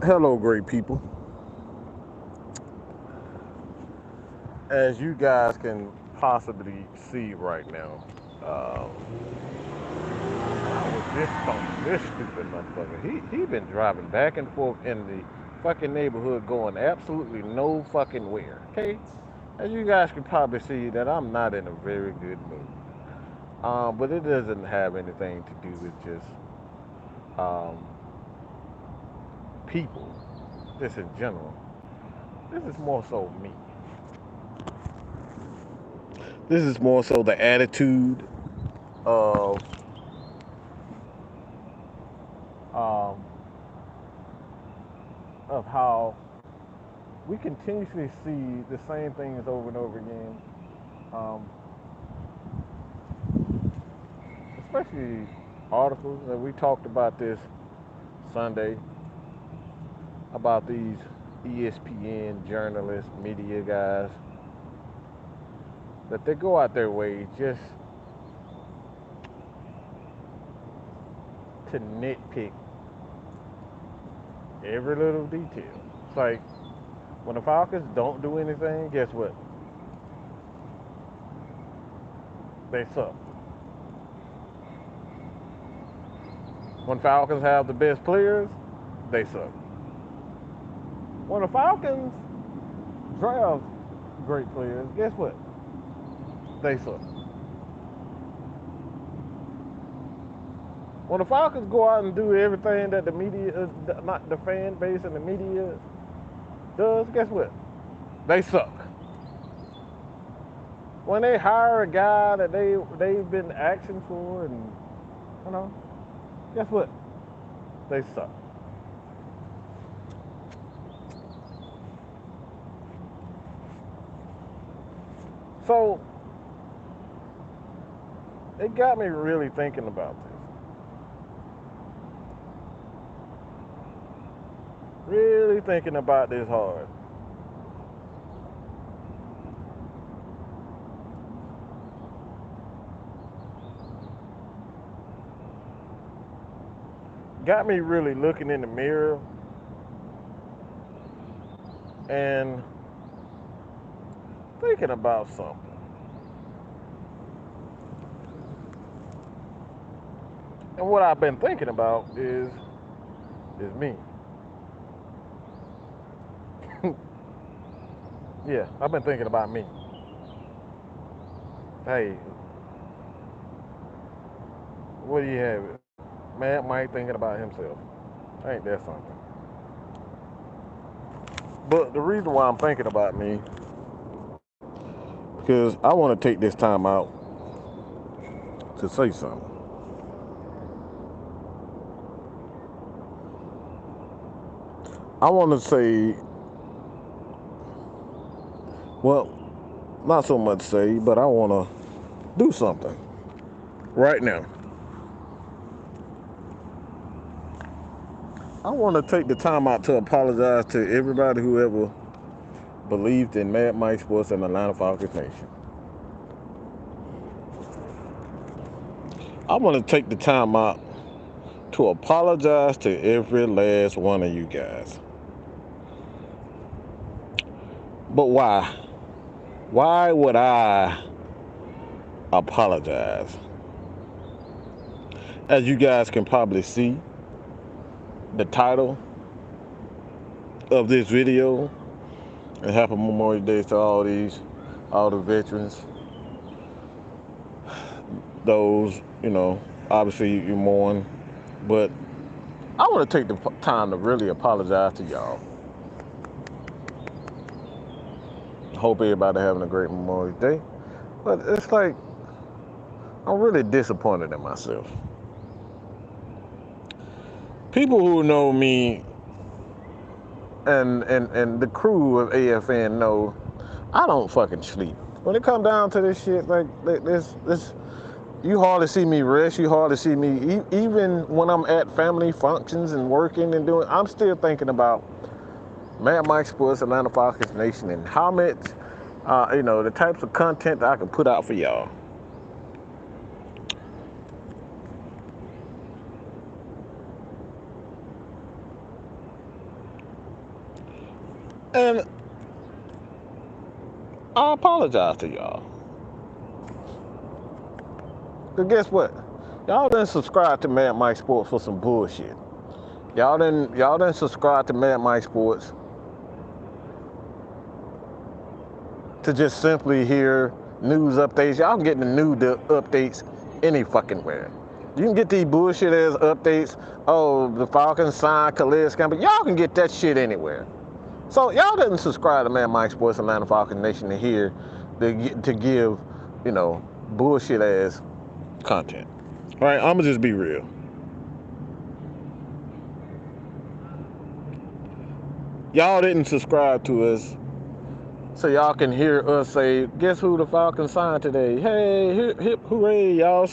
Hello, great people. As you guys can possibly see right now, I was just on this stupid motherfucker. He been driving back and forth in the fucking neighborhood, going absolutely no fucking where. Okay, as you guys can probably see that I'm not in a very good mood. But it doesn't have anything to do with just um people, just in general. This is more so me. This is more so the attitude of um, how we continuously see the same things over and over again, um, especially articles. And we talked about this Sunday about these ESPN journalists, media guys, that they go out their way just to nitpick every little detail. It's like when the Falcons don't do anything, guess what? They suck. When Falcons have the best players, they suck. When the Falcons draft great players, guess what? They suck. When the Falcons go out and do everything that the media, not the fan base and the media does, guess what? They suck. When they hire a guy that they've been asking for, and you know, guess what? They suck. So it got me really thinking about this. Really thinking about this hard. Got me really looking in the mirror and thinking about something. And what I've been thinking about is me. Yeah, I've been thinking about me. Hey, what do you have? Matt Mike thinking about himself. Ain't that something? But the reason why I'm thinking about me, because I want to take this time out to say something. I want to say, well, not so much say, but I want to do something right now. I want to take the time out to apologize to everybody who ever believed in Mad Mike Sports and Atlanta Falcons Nation. I want to take the time out to apologize to every last one of you guys. But why? Why would I apologize? As you guys can probably see, the title of this video, and happy Memorial Day to all the veterans, those, obviously you mourn, but I want to take the time to really apologize to y'all. Hope everybody having a great Memorial Day, but it's like, I'm really disappointed in myself. People who know me and the crew of AFN know I don't fucking sleep. When it comes down to this shit, like this, you hardly see me rest. You hardly see me even when I'm at family functions and working and doing. I'm still thinking about Mad Mike Sports, Atlanta Falcons Nation, and how much, the types of content that I can put out for y'all. And I apologize to y'all. Because guess what? Y'all didn't subscribe to Mad Mike Sports for some bullshit. Y'all didn't subscribe to Mad Mike Sports to just simply hear news updates. Y'all can get the news updates any fucking where. You can get these bullshit ass updates. Oh, the Falcons signed Khalil Campbell. Y'all can get that shit anywhere. So y'all didn't subscribe to Mad Mike Sports Atlanta Falcons Nation to hear to give, bullshit ass content. All right, I'ma just be real. Y'all didn't subscribe to us so y'all can hear us say, guess who the Falcons signed today? Hey, hip, hooray, y'all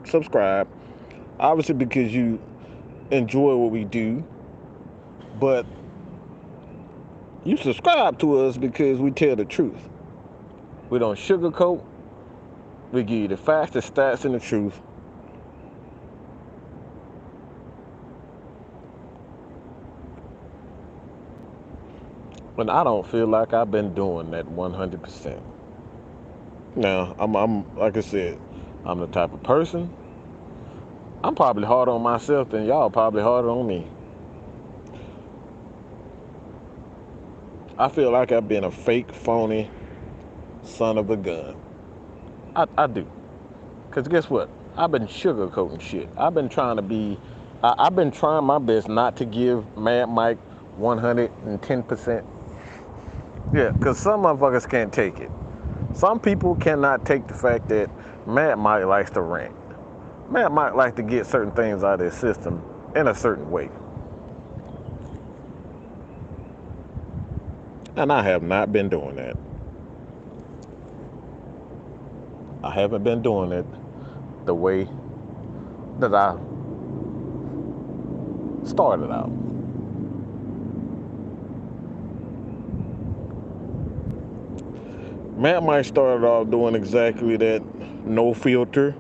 subscribe. Obviously because you enjoy what we do, but you subscribe to us because we tell the truth. We don't sugarcoat. We give you the facts, the stats, and the truth. And I don't feel like I've been doing that 100%. Now, I'm like I said, I'm the type of person. I'm probably harder on myself than y'all probably harder on me. I feel like I've been a fake, phony son of a gun. I do. Because guess what? I've been sugarcoating shit. I've been trying my best not to give Mad Mike 110%. Yeah, because some motherfuckers can't take it. Some people cannot take the fact that Mad Mike likes to rant. Mad Mike likes to get certain things out of his system in a certain way. And I have not been doing that. I haven't been doing it the way that I started out. Mad Mike started off doing exactly that, no filter.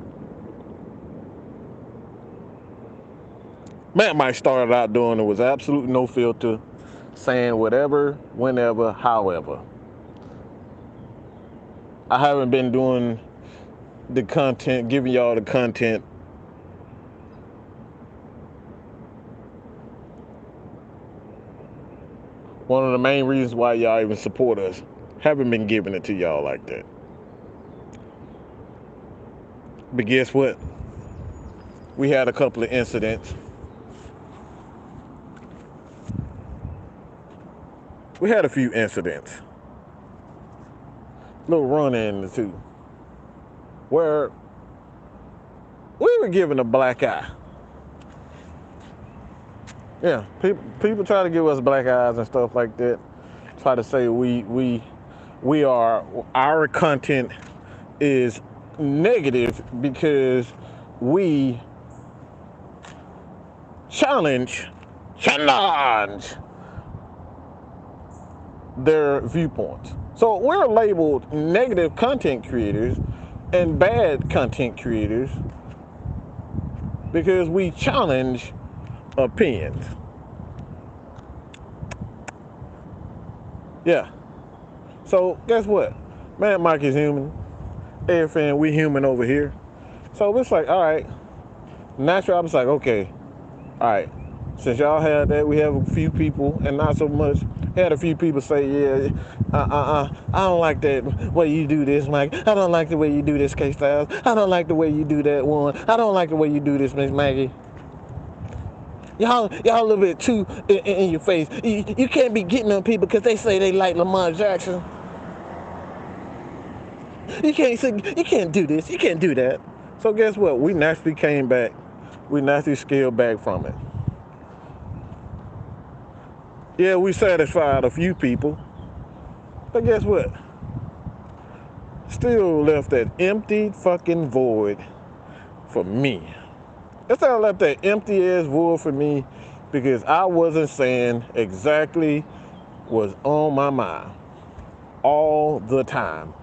Mad Mike started out doing it was absolute no filter, saying whatever, whenever, however. I haven't been doing the content, giving y'all the content one of the main reasons why y'all even support us. Haven't been giving it to y'all like that. But guess what? We had a couple of incidents. We had a few incidents. Little run-ins too. Where we were given a black eye. Yeah, people try to give us black eyes and stuff like that. Try to say our content is negative because we challenge their viewpoints. So we're labeled negative content creators and bad content creators because we challenge opinions. Yeah. So guess what? Man, Mike is human. AFN, we human over here. So it's like, all right. Naturally, I was like, okay, all right. Since y'all had that, we have a few people, and not so much. Had a few people say, yeah, I don't like that way you do this, Mike. I don't like the way you do this, K-Styles. I don't like the way you do that one. I don't like the way you do this, Miss Maggie. Y'all a little bit too in your face. You can't be getting on people because they say they like Lamar Jackson. You can't do this. You can't do that. So guess what? We naturally came back. We naturally scaled back from it. Yeah, we satisfied a few people. But guess what? Still left that empty fucking void for me. It still left that empty ass void for me because I wasn't saying exactly what's on my mind all the time.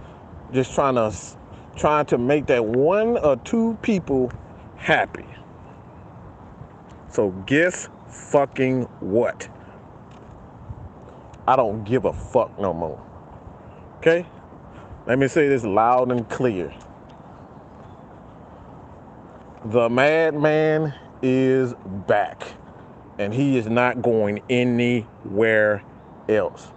Just trying to make that one or two people happy. So guess fucking what? I don't give a fuck no more. Okay? Let me say this loud and clear. The madman is back, and he is not going anywhere else.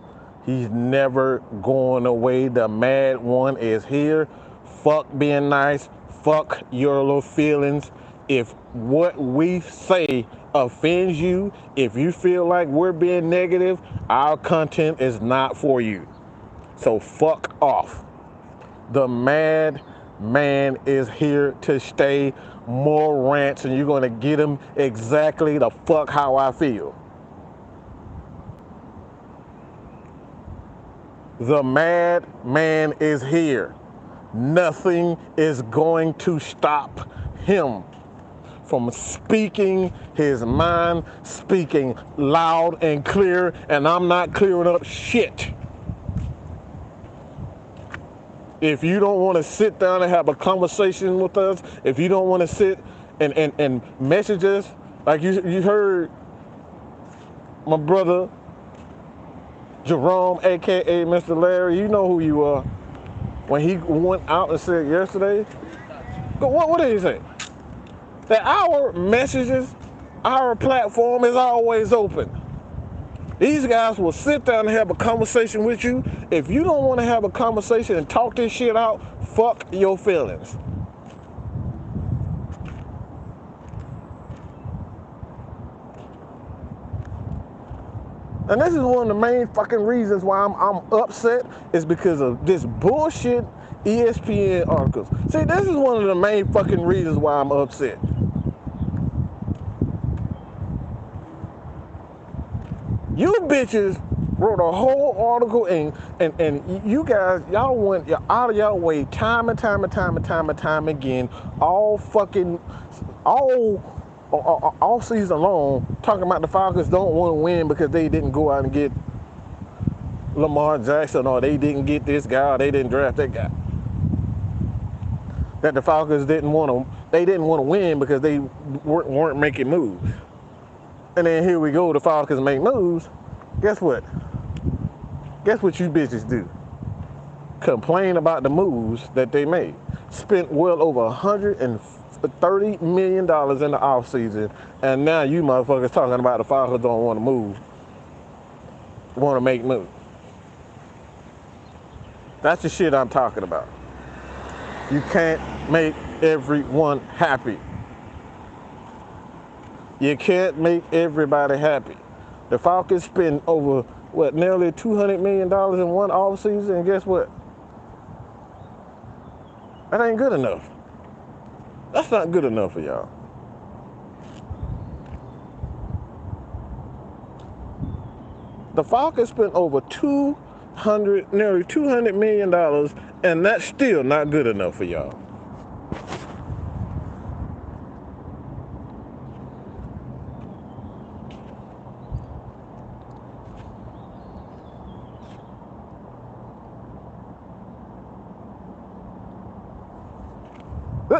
He's never going away. The mad one is here. Fuck being nice. Fuck your little feelings. If what we say offends you, if you feel like we're being negative, our content is not for you. So fuck off. The mad man is here to stay. More rants, and you're gonna get him exactly the fuck how I feel. The mad man is here. Nothing is going to stop him from speaking his mind, speaking loud and clear, and I'm not clearing up shit. If you don't want to sit down and have a conversation with us, if you don't want to sit and message us, like you heard my brother Jerome, aka Mr. Larry, you know who you are. When he went out and said yesterday, what did he say? That our messages, our platform is always open. These guys will sit down and have a conversation with you. If you don't want to have a conversation and talk this shit out, fuck your feelings. And this is one of the main fucking reasons why I'm upset, is because of this bullshit ESPN articles. See, this is one of the main fucking reasons why I'm upset. You bitches wrote a whole article and you guys, y'all went out of y'all way time and time again, all season long, talking about the Falcons don't want to win because they didn't go out and get Lamar Jackson, or they didn't get this guy, or they didn't draft that guy. That the Falcons didn't want to win because they weren't making moves. And then here we go, the Falcons make moves. Guess what? Guess what you bitches do? Complain about the moves that they made. Spent well over $130 million in the offseason, and now you motherfuckers talking about the Falcons don't want to move, want to make moves. That's the shit I'm talking about. You can't make everyone happy. You can't make everybody happy. The Falcons spend over, nearly $200 million in one offseason, and guess what? That ain't good enough. That's not good enough for y'all. The Falcons spent over nearly $200 million, and that's still not good enough for y'all.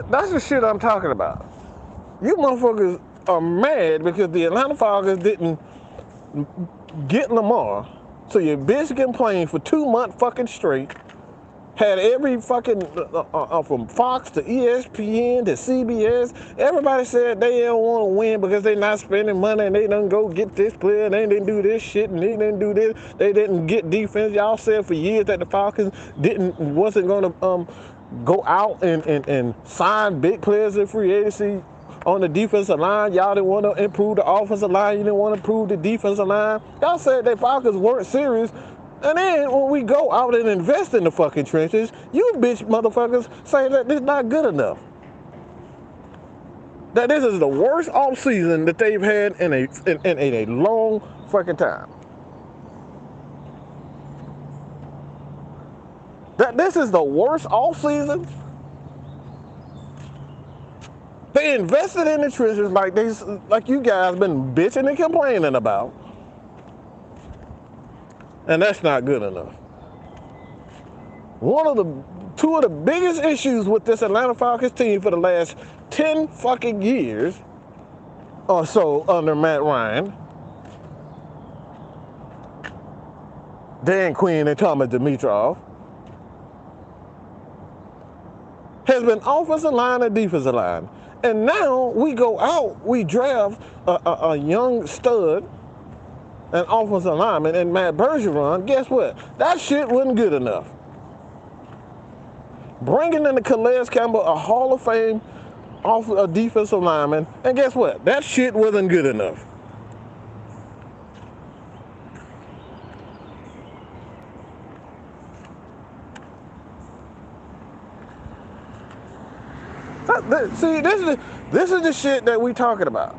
That's the shit I'm talking about. You motherfuckers are mad because the Atlanta Falcons didn't get Lamar, so your bitch complained for 2 months fucking straight. Had every fucking, from Fox to ESPN to CBS, everybody said they don't want to win because they not spending money and they didn't go get this player and they didn't do this shit and they didn't do this. They didn't get defense. Y'all said for years that the Falcons wasn't going to go out and sign big players in free agency on the defensive line. Y'all didn't want to improve the offensive line. You didn't want to improve the defensive line. Y'all said that Falcons weren't serious. And then when we go out and invest in the fucking trenches, you bitch motherfuckers say that this is not good enough. That this is the worst offseason that they've had in a long fucking time. That this is the worst offseason. They invested in the trenches like you guys been bitching and complaining about. And that's not good enough. Two of the biggest issues with this Atlanta Falcons team for the last 10 fucking years or so under Matt Ryan Dan Quinn and Thomas Dimitrov, has been offensive line and defensive line. And now we go out, we draft a young stud, an offensive lineman, and Matt Bergeron. Guess what? That shit wasn't good enough. Bringing in the Calais Campbell, a Hall of Fame a defensive lineman, and guess what? That shit wasn't good enough. See, this is the shit that we talking about.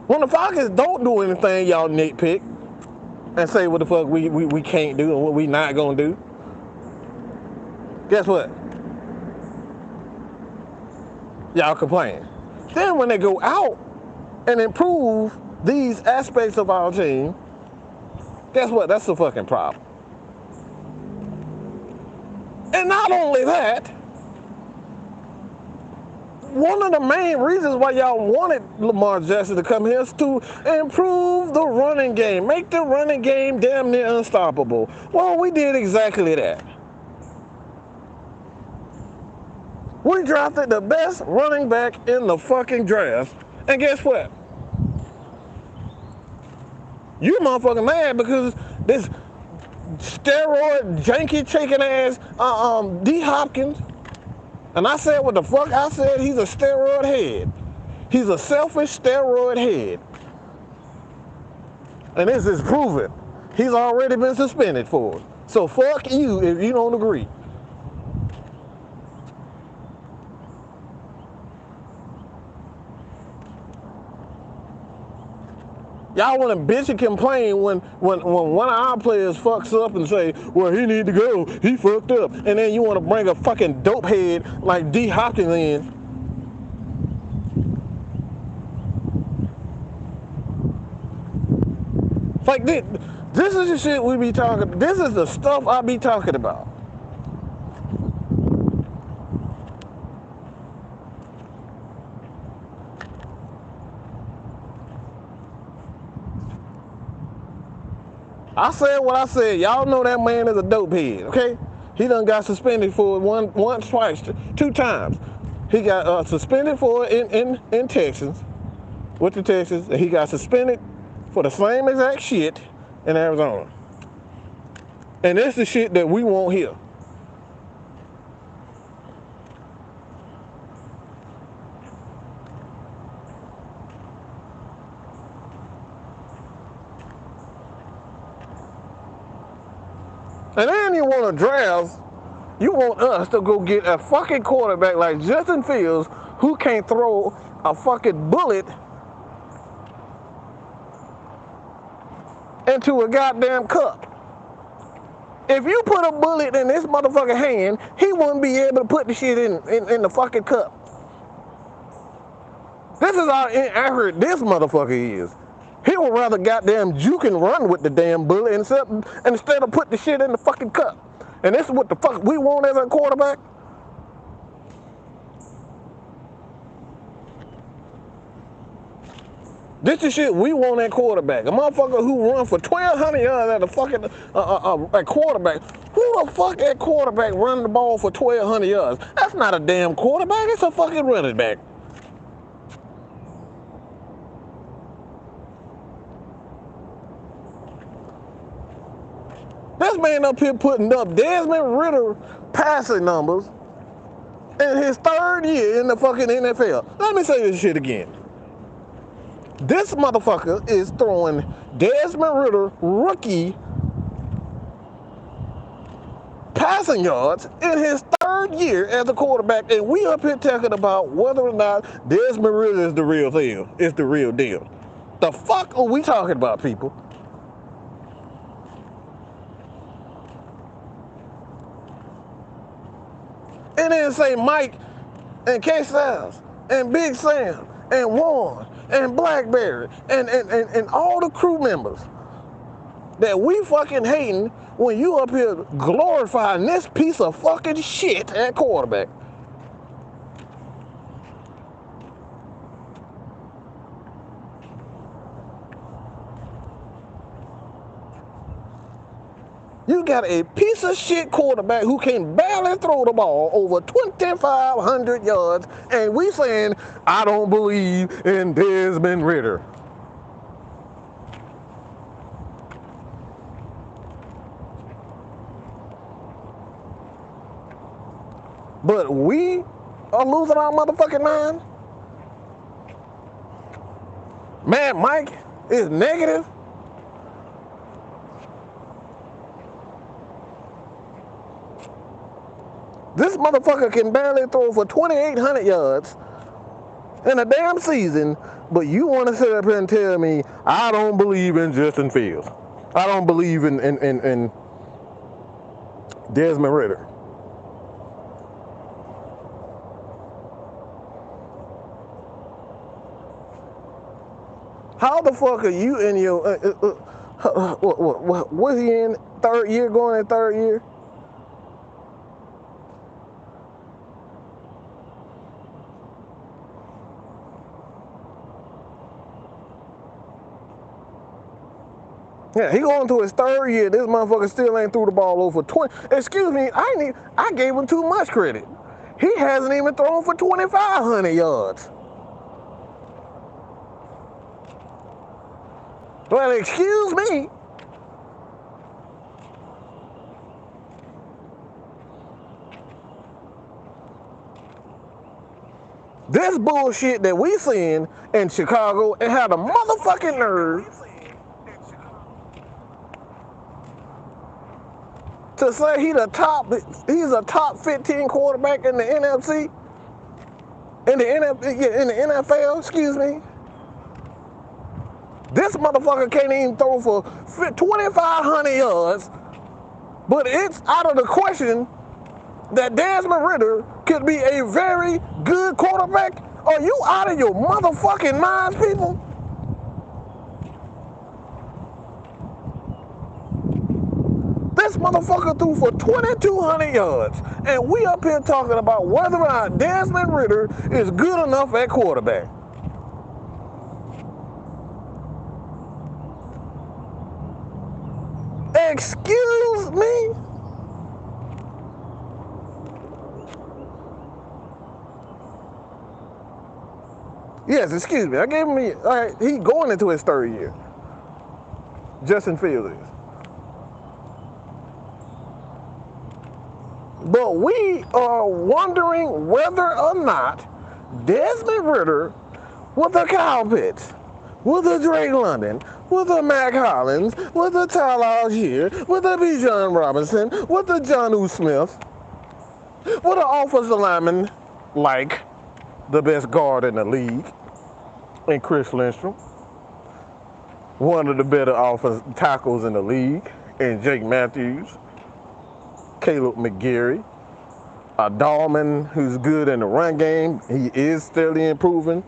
When the Falcons don't do anything, y'all nitpick and say what the fuck we can't do and what we not gonna do. Guess what? Y'all complain. Then when they go out and improve these aspects of our team, guess what? That's the fucking problem. And not only that, one of the main reasons why y'all wanted Lamar Jackson to come here is to improve the running game, make the running game damn near unstoppable. Well, we did exactly that. We drafted the best running back in the fucking draft, and guess what? You motherfucking mad because this steroid janky chicken ass D Hopkins. And I said what the fuck I said. He's a steroid head. He's a selfish steroid head. And this is proven. He's already been suspended for it. So fuck you if you don't agree. Y'all want to bitch and complain when one of our players fucks up and say, well, he need to go, he fucked up. And then you want to bring a fucking dope head like D Hopkins in. Like this is the shit we be talking, this is the stuff I be talking about. I said what I said. Y'all know that man is a dope head, okay? He done got suspended for it once, twice, 2 times. He got suspended for it in Texas, with the Texans, and he got suspended for the same exact shit in Arizona. And that's the shit that we want here. And then you want to draft, you want us to go get a fucking quarterback like Justin Fields who can't throw a fucking bullet into a goddamn cup. If you put a bullet in this motherfucking hand, he wouldn't be able to put the shit in the fucking cup. This is how inaccurate this motherfucker is. He would rather goddamn juke and run with the damn bullet instead of put the shit in the fucking cup. And this is what the fuck we want as a quarterback? This is shit we want at quarterback. A motherfucker who run for 1,200 yards at a fucking at quarterback. Who the fuck at quarterback running the ball for 1,200 yards? That's not a damn quarterback. It's a fucking running back. This man up here putting up Desmond Ritter passing numbers in his 3rd year in the fucking NFL. Let me say this shit again. This motherfucker is throwing Desmond Ritter rookie passing yards in his 3rd year as a quarterback, and we up here talking about whether or not Desmond Ritter is the real thing. It's the real deal. The fuck are we talking about, people? And then say Mike and K-Styles and Big Sam and Warren and Blackberry and all the crew members that we fucking hating when you up here glorifying this piece of fucking shit at quarterback. You got a piece of shit quarterback who can barely throw the ball over 2,500 yards, and we saying, I don't believe in Desmond Ridder. But we are losing our motherfucking mind. Mad Mike is negative. This motherfucker can barely throw for 2,800 yards in a damn season, but you want to sit up here and tell me I don't believe in Justin Fields. I don't believe in Desmond Ridder. How the fuck are you in your was he in third year, going in third year? Yeah, he going to his third year. This motherfucker still ain't threw the ball over 20. Excuse me, I gave him too much credit. He hasn't even thrown for 2,500 yards. Well, excuse me. This bullshit that we seeing in Chicago and had a motherfucking nerve to say he's a top 15 quarterback in the NFC, in the NFL, excuse me. This motherfucker can't even throw for 2,500 yards, but it's out of the question that Desmond Ridder could be a very good quarterback. Are you out of your motherfucking minds, people? This motherfucker threw for 2,200 yards, and we up here talking about whether or not Desmond Ridder is good enough at quarterback. Excuse me? Yes, excuse me. I gave him, all right, he going into his third year. Justin Fields is. But we are wondering whether or not Desmond Ridder with a Kyle Pitts, with a Drake London, with a Mac Hollins, with a Tyler Algier, with a Bijan Robinson, with a Jonnu Smith, with an offensive lineman like the best guard in the league, and Chris Lindstrom, one of the better offensive tackles in the league, and Jake Matthews, Caleb McGarry, a Dahlman who's good in the run game. He is steadily improving.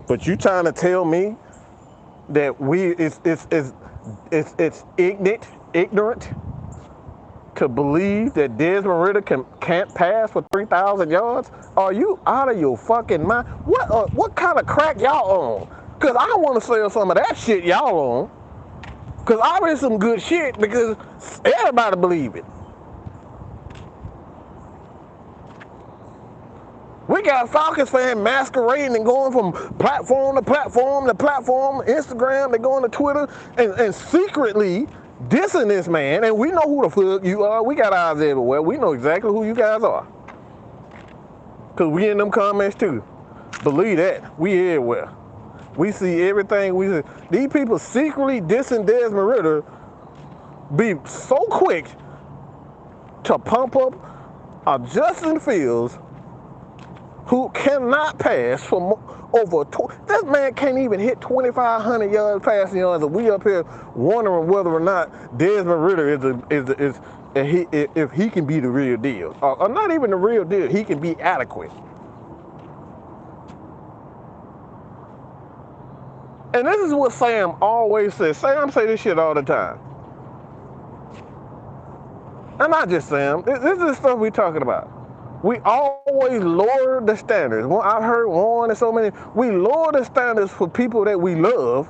But you trying to tell me that it's ignorant to believe that Desmond Ridder can't pass for 3,000 yards? Are you out of your fucking mind? What kind of crack y'all on? Because I want to sell some of that shit y'all on. Because I read some good shit because everybody believe it. We got Falcons fans masquerading and going from platform to platform to platform, Instagram, they going to Twitter, and secretly dissing this man, and we know who the fuck you are. We got eyes everywhere. We know exactly who you guys are. Because we in them comments too. Believe that. We everywhere. We see everything. We see. These people secretly dissing Desmond Ridder be so quick to pump up a Justin Fields who cannot pass for over, this man can't even hit 2,500 yards passing yards, and we up here wondering whether or not Desmond Ridder if he can be the real deal. Or not even the real deal, he can be adequate. And this is what Sam always says. Sam say this shit all the time. And not just Sam, this is the stuff we talking about. We always lower the standards. Well, I've heard one and so many. We lower the standards for people that we love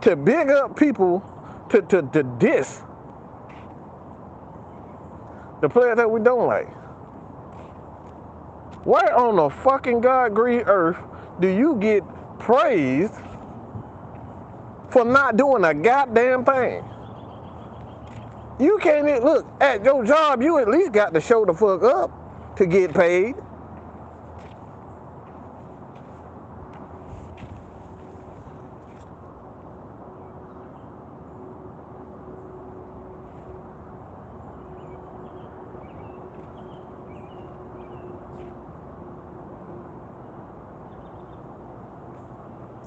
to big up people to diss The players that we don't like. Where on the fucking God green earth do you get praised for not doing a goddamn thing? You can't even, look, at your job, you at least got to show the fuck up to get paid.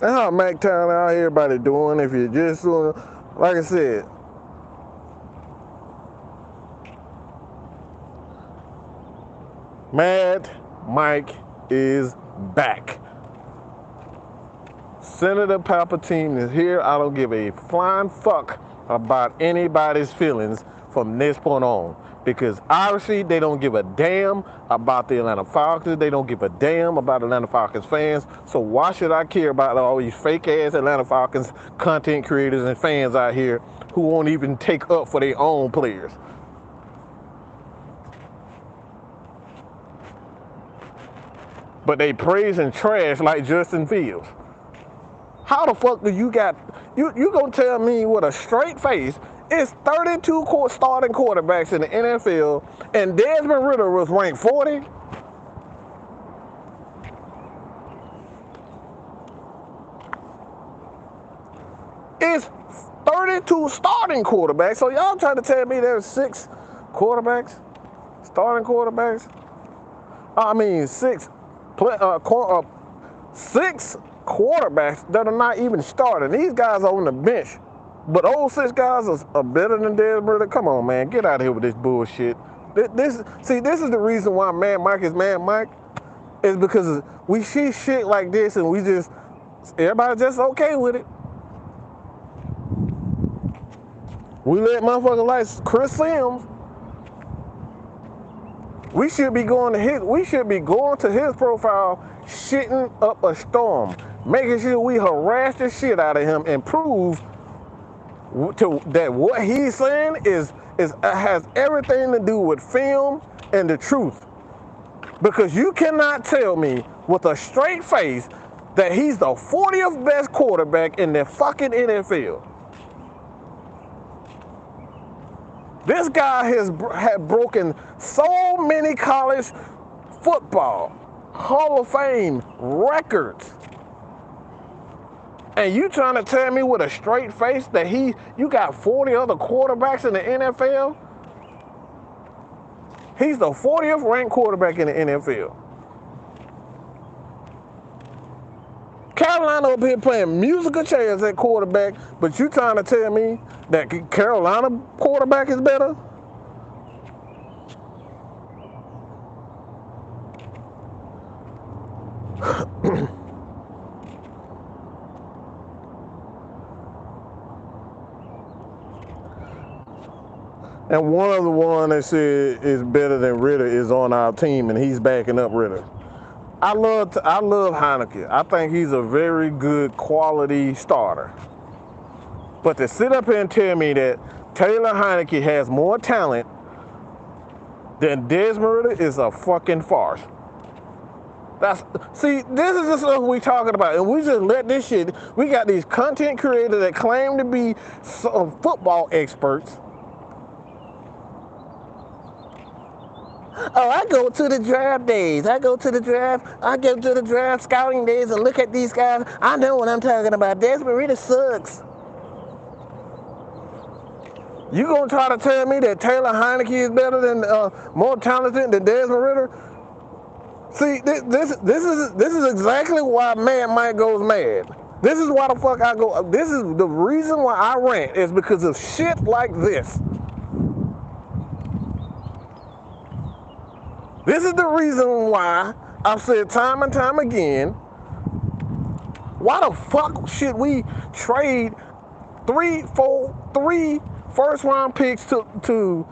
That's how McTown out here everybody doing. If you're just doing, like I said, Mad Mike is back. Senator Palpatine is here. I don't give a flying fuck about anybody's feelings from this point on. Because obviously they don't give a damn about the Atlanta Falcons. They don't give a damn about Atlanta Falcons fans. So why should I care about all these fake ass Atlanta Falcons content creators and fans out here who won't even take up for their own players? But they praise and trash like Justin Fields. How the fuck do you got, you gonna tell me with a straight face, it's 32 starting quarterbacks in the NFL, and Desmond Ridder was ranked 40? It's 32 starting quarterbacks, so y'all trying to tell me there's 6 quarterbacks, starting quarterbacks? I mean, 6 quarterbacks that are not even starting. These guys are on the bench. But those 6 guys are better than Desmond Ridder. Come on, man. Get out of here with this bullshit. This is the reason why Mad Mike is Mad Mike. Is because we see shit like this and everybody's just okay with it. We let motherfuckers like Chris Sims. We should be going to his profile, shitting up a storm, making sure we harass the shit out of him and prove that what he's saying has everything to do with film and the truth. Because you cannot tell me with a straight face that he's the 40th best quarterback in the fucking NFL. This guy had broken so many college football Hall of Fame records. And you trying to tell me with a straight face that you got 40 other quarterbacks in the NFL? He's the 40th ranked quarterback in the NFL. Carolina up here playing musical chairs at quarterback, but you trying to tell me that Carolina quarterback is better? And one of the ones that said is better than Ridder is on our team, and he's backing up Ridder. I love Heineke. I think he's a very good quality starter. But to sit up here and tell me that Taylor Heineke has more talent than Desmond Ridder is a fucking farce. This is the stuff we talking about, and we just let this shit. We got these content creators that claim to be football experts. Oh, I go to the draft days. I go to the draft scouting days and look at these guys. I know what I'm talking about. Desmond Ridder sucks. You gonna try to tell me that Taylor Heineke is better than, more talented than Desmond Ridder? See, this is exactly why Mad Mike goes mad. This is why the fuck I go. This is the reason why I rant, is because of shit like this. This is the reason why I've said time and time again, why the fuck should we trade 3 first round picks to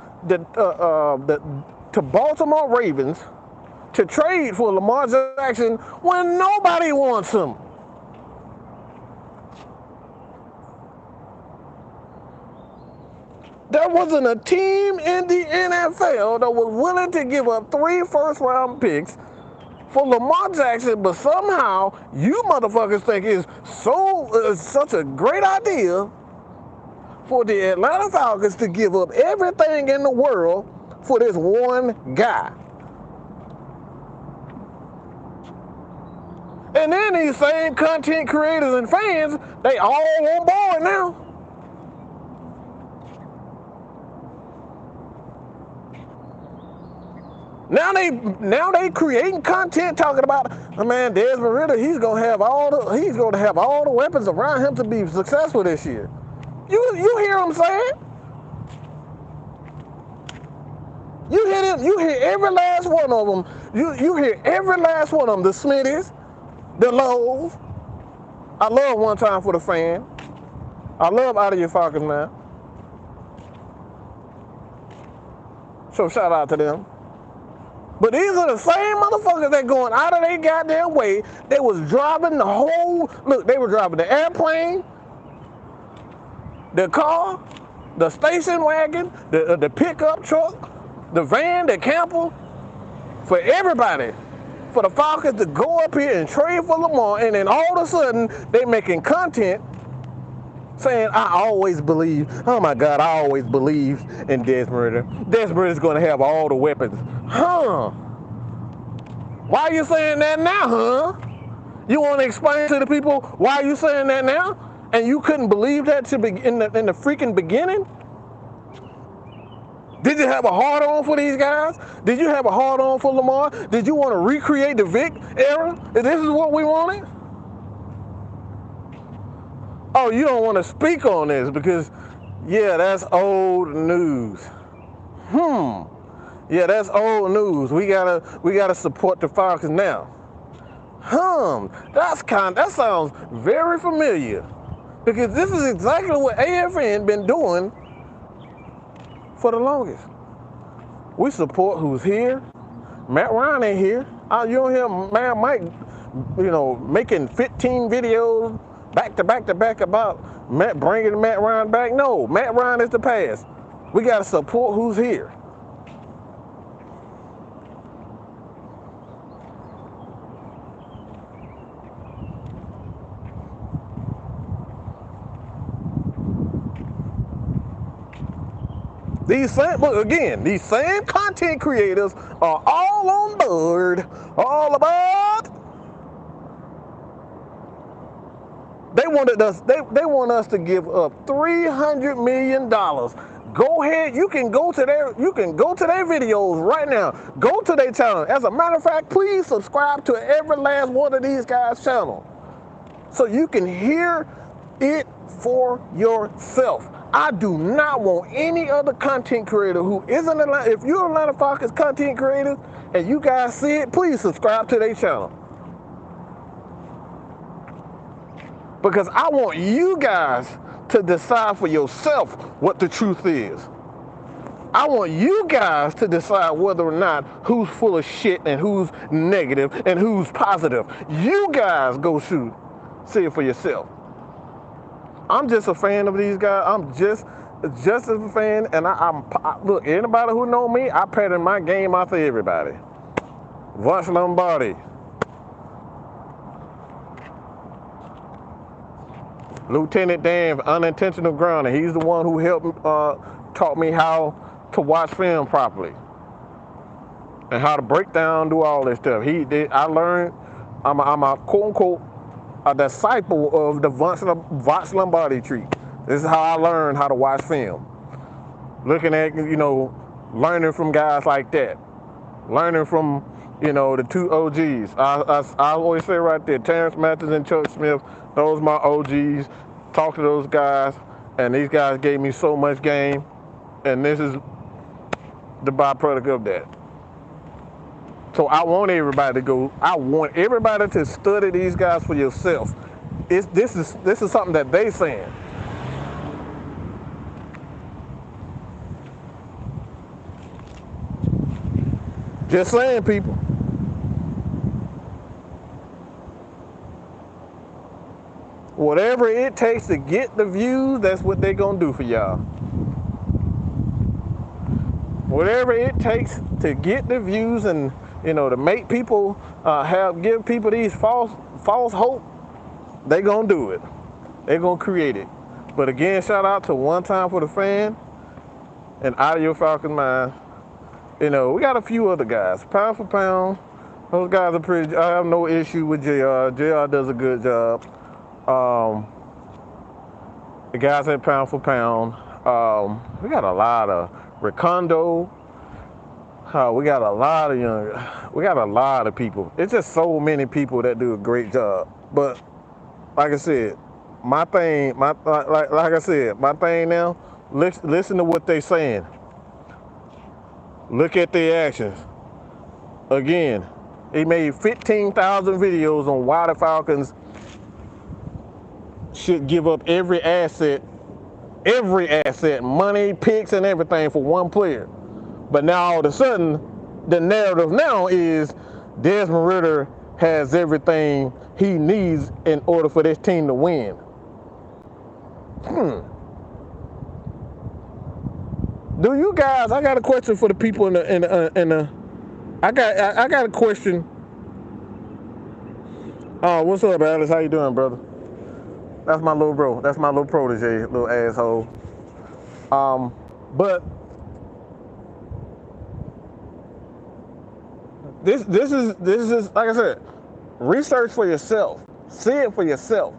Baltimore Ravens to trade for Lamar Jackson when nobody wants him? There wasn't a team in the NFL that was willing to give up 3 first-round picks for Lamar Jackson, but somehow you motherfuckers think it's such a great idea for the Atlanta Falcons to give up everything in the world for this one guy. And then these same content creators and fans, they all on board now. Now they creating content talking about, oh man, Desmond Ritter, he's gonna have all the weapons around him to be successful this year. You hear him saying? You hear every last one of them. You hear every last one of them. The Smithies, the Lowe's. I love one time for the fan. I love out of your Falcons, man. So shout out to them. But these are the same motherfuckers that going out of their goddamn way. They was driving they were driving the airplane, the car, the station wagon, the pickup truck, the van, the camper, for everybody. For the Falcons to go up here and trade for Lamar, and then all of a sudden, they making content saying, I always believe, oh my God, I always believed in Desmond Ritter. Desmond Ritter's going to have all the weapons. Huh? Why are you saying that now, huh? You want to explain to the people why are you saying that now? And you couldn't believe that in the freaking beginning? Did you have a hard-on for these guys? Did you have a hard-on for Lamar? Did you want to recreate the Vic era? This is what we wanted? Oh, you don't want to speak on this because, yeah, that's old news. Yeah, that's old news. We gotta support the Falcons now. That sounds very familiar. Because this is exactly what AFN been doing for the longest. We support who's here. Matt Ryan ain't here. You don't hear Man Mike, making 15 videos back to back about bringing Matt Ryan back. No, Matt Ryan is the past. We got to support who's here. These same content creators are all on board, all about. They want us to give up $300 million. Go ahead, you can go to their videos right now. Go to their channel. As a matter of fact, please subscribe to every last one of these guys' channel so you can hear it for yourself. I do not want any other content creator who isn't Atlanta. If you're Atlanta Falcons content creator and you guys see it, please subscribe to their channel. Because I want you guys to decide for yourself what the truth is. I want you guys to decide whether or not who's full of shit and who's negative and who's positive. You guys go see it for yourself. I'm just a fan of these guys. I'm just as a fan, and look, anybody who know me, I pattern my game after everybody. Vince Lombardi. Lieutenant Dan, unintentional grounding. He's the one who taught me how to watch film properly and how to break down, do all this stuff. I learned. I'm a quote unquote a disciple of the Vince Lombardi tree. This is how I learned how to watch film. Looking at, learning from guys like that. Learning from, the two OGs. I always say right there, Terrence Mathis and Chuck Smith, those are my OGs. Talk to those guys, and these guys gave me so much game, and this is the byproduct of that. So I want everybody to study these guys for yourself. This is something that they saying. Just saying, people. Whatever it takes to get the views, that's what they gonna do for y'all. whatever it takes to get the views and to make people give people these false hope, they gonna do it. They gonna create it. But again, shout out to One Time for the Fan and Out of Your Falcons Mind. We got a few other guys. Pound for pound, those guys are pretty. I have no issue with JR. JR does a good job. The guys at Pound for Pound. We got a lot of Recondo. We got a lot of people. It's just so many people that do a great job. But like I said, my thing now. Listen to what they saying. Look at their actions. Again, he made 15,000 videos on why the Falcons should give up every asset, money, picks, and everything for one player. But now all of a sudden, the narrative now is Desmond Ritter has everything he needs in order for this team to win. Do you guys? I got a question for the people in the. I got a question. What's up, Alice? How you doing, brother? That's my little bro. That's my little protege, little asshole. But this is like I said, research for yourself. See it for yourself.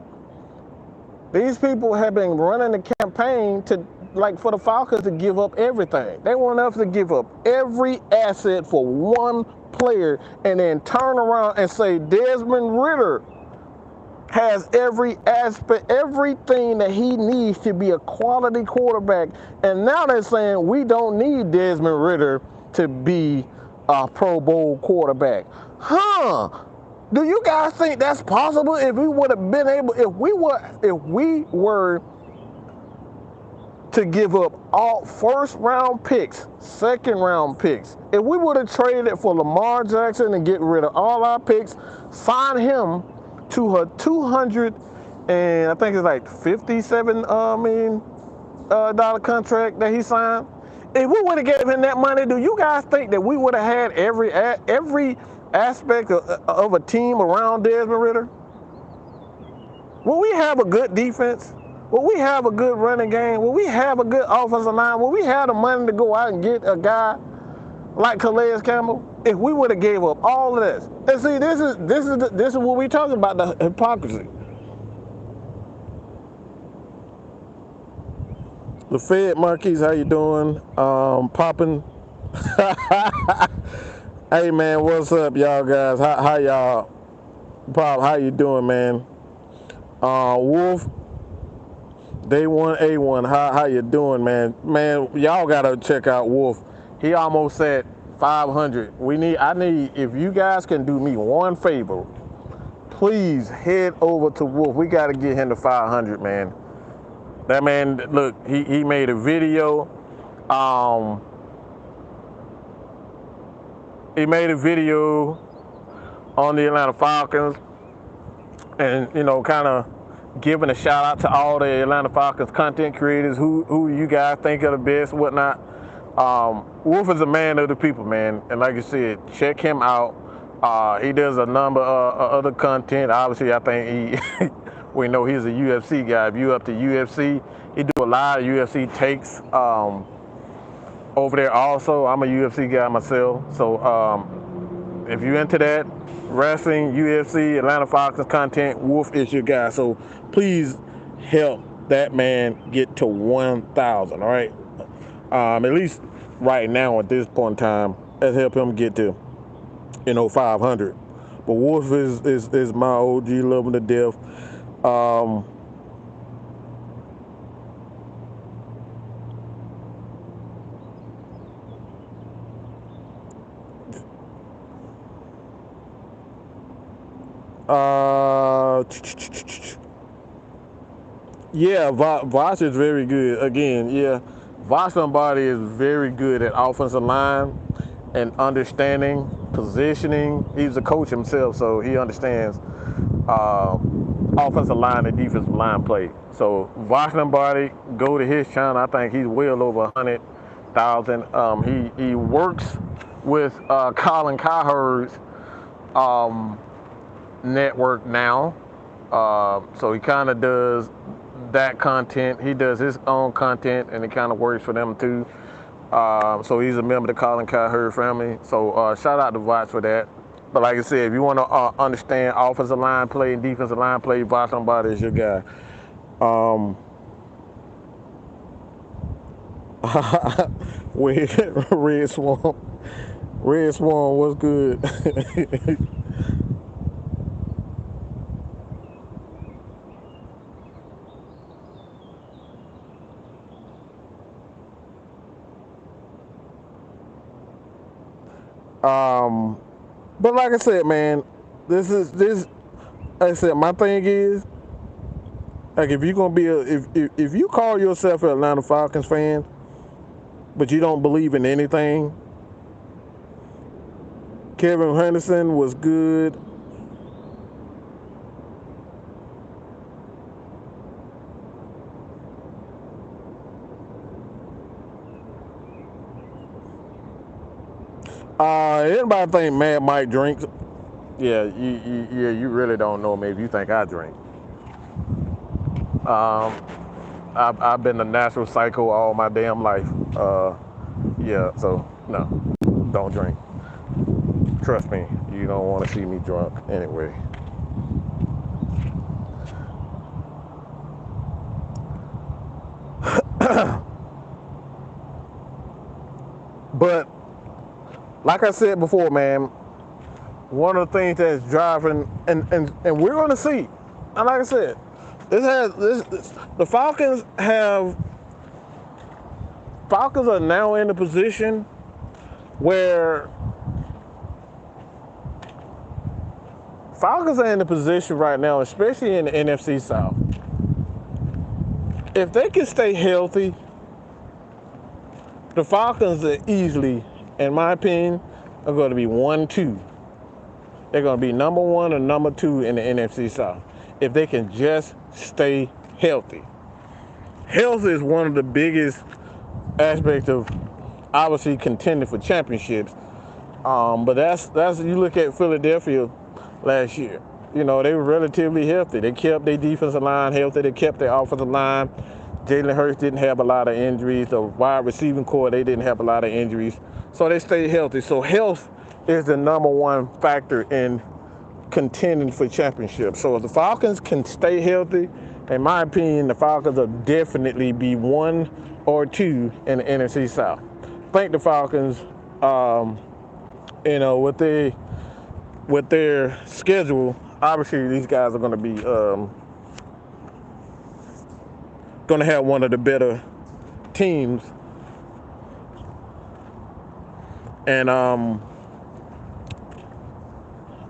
These people have been running the campaign for the Falcons to give up everything. They want us to give up every asset for one player and then turn around and say Desmond Ritter has every aspect, everything that he needs to be a quality quarterback. And now they're saying we don't need Desmond Ritter to be a Pro Bowl quarterback. Do you guys think that's possible? If we would have been able, if we were to give up all first-round picks, second-round picks, if we would have traded it for Lamar Jackson and get rid of all our picks, sign him to a $200 and I think it's like $57 million contract that he signed. If we would have gave him that money, do you guys think that we would have had every aspect of a team around Desmond Ritter? Will we have a good defense? Will we have a good running game? Will we have a good offensive line? Will we have the money to go out and get a guy like Calais Campbell? If we would have gave up all of this. And see, this is what we're talking about, the hypocrisy. The Fed Marquise, how you doing? Popping. Hey man, what's up, y'all guys? How y'all? Pop, how you doing, man? Wolf, Day 1 A1, how you doing, man? Man, y'all gotta check out Wolf. He almost at 500. I need, if you guys can do me one favor, please head over to Wolf. We gotta get him to 500, man. That man, look, he made a video. He made a video on the Atlanta Falcons and, kind of giving a shout out to all the Atlanta Falcons content creators, who you guys think are the best, whatnot. Wolf is a man of the people, man. And like I said, check him out. He does a number of other content. Obviously, I think we know he's a UFC guy. If you up to UFC, he do a lot of UFC takes over there also. I'm a UFC guy myself. So if you're into that, wrestling, UFC, Atlanta Falcons content, Wolf is your guy. So please help that man get to 1,000, all right? At least right now at this point in time, let's help him get to, 500. But Wolf is my OG, love him to death. Yeah, Vosh is very good. Again, yeah, Vosh Lombardi is very good at offensive line and understanding positioning. He's a coach himself, so he understands offensive line and defensive line play. So Vosh Lombardi, go to his channel. I think he's well over 100 thousand. He works with Colin Cowherd's network now. So he kind of does that content. He does his own content, and it kind of works for them too. So he's a member of the Colin Cowherd family. So shout out to Vox for that. But like I said, if you want to understand offensive line play and defensive line play, Vox somebody is your guy. Red Swan, what's good? But like I said, man, this. Like I said, my thing is, like, if you're gonna be if you call yourself an Atlanta Falcons fan, but you don't believe in anything, Kevin Henderson was good. Anybody think Mad Mike drinks? Yeah, you really don't know me if you think I drink. I've been a natural psycho all my damn life. Yeah, so no, don't drink. Trust me, you don't want to see me drunk anyway. But like I said before, man, one of the things that's driving, and we're going to see, and like I said, the Falcons are now in a position where Falcons are in a position right now, especially in the NFC South. If they can stay healthy, the Falcons are easily, in my opinion, are going to be 1-2. They're going to be number 1 or number 2 in the NFC South if they can just stay healthy. Health is one of the biggest aspects of obviously contending for championships. But that's you look at Philadelphia last year. You know, they were relatively healthy. They kept their defensive line healthy. They kept their offensive line. Jalen Hurts didn't have a lot of injuries. The wide receiving core, they didn't have a lot of injuries. So they stayed healthy. So health is the number one factor in contending for championships. So if the Falcons can stay healthy, in my opinion, the Falcons will definitely be 1 or 2 in the NFC South. I think the Falcons, you know, with their schedule, obviously these guys are going to be going to have one of the better teams. And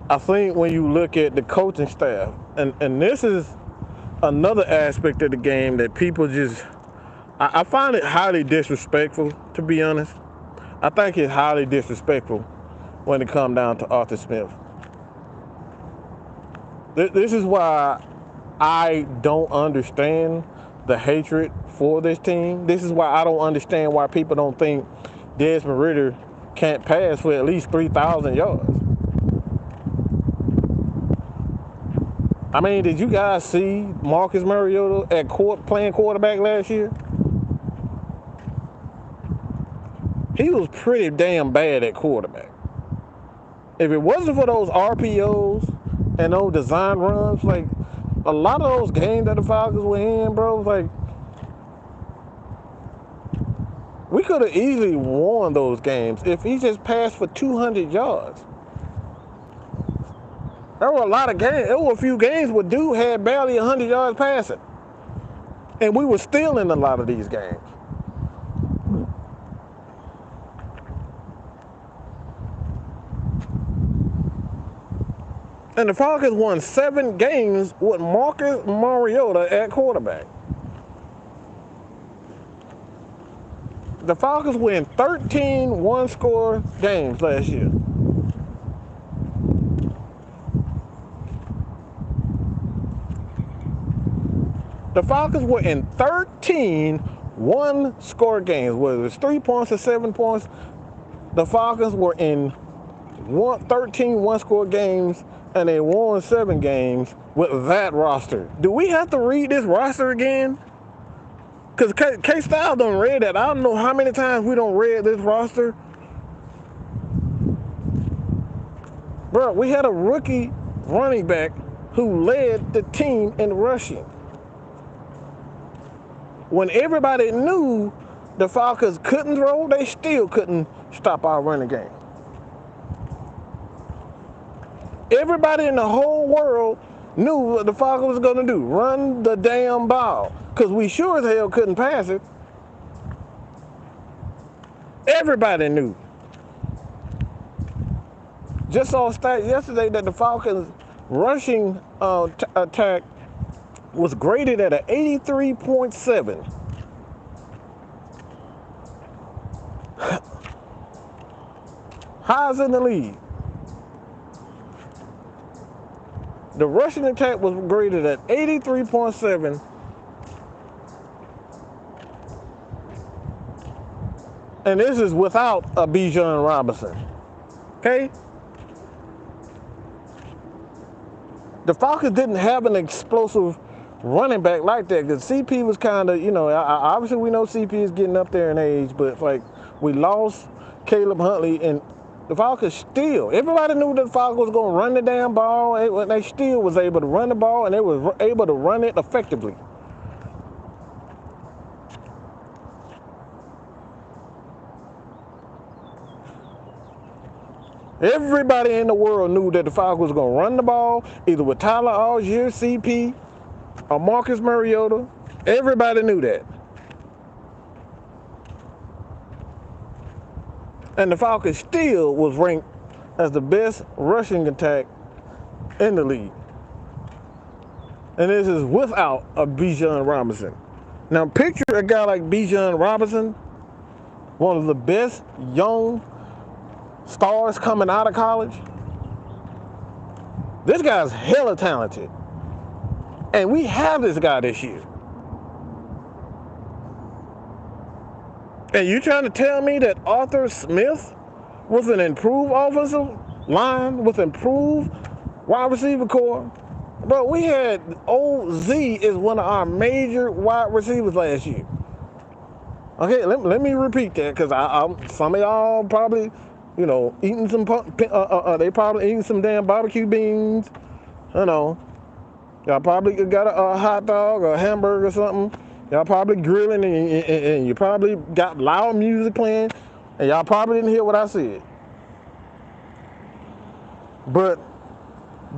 I think when you look at the coaching staff, and this is another aspect of the game that people just, I find it highly disrespectful, to be honest. I think it's highly disrespectful when it comes down to Arthur Smith. This is why I don't understand the hatred for this team. This is why I don't understand why people don't think Desmond Ridder can't pass for at least 3,000 yards. I mean, did you guys see Marcus Mariota at playing quarterback last year? He was pretty damn bad at quarterback. If it wasn't for those RPOs and those design runs, like a lot of those games that the Falcons were in, bro, like we could have easily won those games if he just passed for 200 yards. There were a lot of games. There were a few games where dude had barely 100 yards passing, and we were still in a lot of these games. And the Falcons won 7 games with Marcus Mariota at quarterback. The Falcons win 13 one-score games last year. The Falcons were in 13 one score games, whether it was 3 points or 7 points, the Falcons were in 13 one-score games, and they won 7 games with that roster. Do we have to read this roster again? Because K-Style done read that. I don't know how many times we don't read this roster. Bro, we had a rookie running back who led the team in rushing. When everybody knew the Falcons couldn't throw, they still couldn't stop our running game. Everybody in the whole world knew what the Falcons was going to do. Run the damn ball. Because we sure as hell couldn't pass it. Everybody knew. Just saw a stat yesterday that the Falcons' rushing attack was graded at an 83.7. Highest in the league. The rushing attack was graded at 83.7. And this is without a Bijan Robinson. Okay? The Falcons didn't have an explosive running back like that because CP was kind of, obviously we know CP is getting up there in age, but like we lost Caleb Huntley and the Falcons still, everybody knew that the Falcons was going to run the damn ball, and they still was able to run the ball, and they was able to run it effectively. Everybody in the world knew that the Falcons was going to run the ball, either with Tyler Algier, CP, or Marcus Mariota. Everybody knew that. And the Falcons still was ranked as the best rushing attack in the league. And this is without a Bijan Robinson. Now picture a guy like Bijan Robinson, one of the best young stars coming out of college. This guy's hella talented. And we have this guy this year. And you trying to tell me that Arthur Smith with an improved offensive line, with improved wide receiver core? Bro, we had OZ is one of our major wide receivers last year. Okay, let me repeat that because some of y'all probably, eating some, they probably eating some damn barbecue beans. Y'all probably got a hot dog or a hamburger or something. Y'all probably grilling and you probably got loud music playing and y'all probably didn't hear what I said. But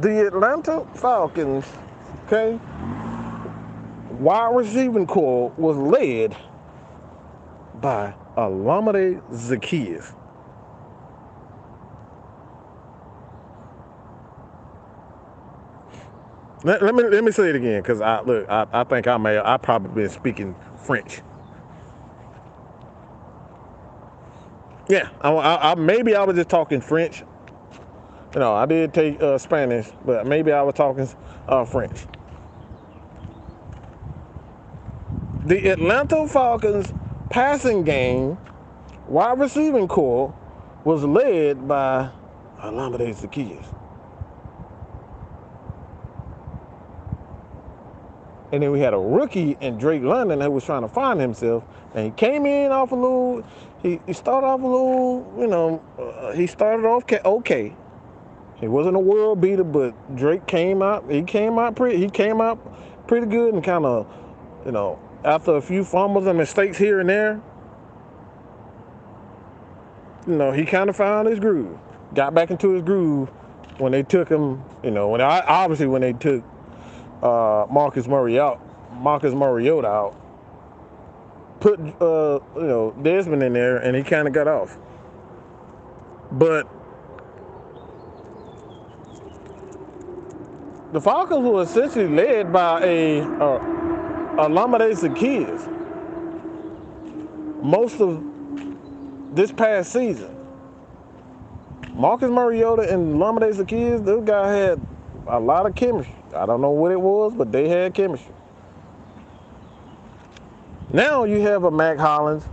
the Atlanta Falcons, okay, wide receiving core was led by Olamide Zaccheaus. Let me say it again, because I think I probably been speaking French. Yeah, maybe I was just talking French. I did take Spanish, but maybe I was talking French. The Atlanta Falcons passing game wide receiving core was led by Olamide Zaccheaus. And then we had a rookie in Drake London who was trying to find himself. And he came in off a little, he started off a little, he started off okay. He wasn't a world beater, but Drake came out pretty good and kind of, after a few fumbles and mistakes here and there, he kind of found his groove. Got back into his groove when they took him, when they took Marcus Mariota out, put Desmond in there, and he kind of got off. But the Falcons were essentially led by Olamide Zaccheaus most of this past season. Marcus Mariota and Olamide Zaccheaus, those guys had a lot of chemistry. I don't know what it was, but they had chemistry. Now you have a Mac Hollins.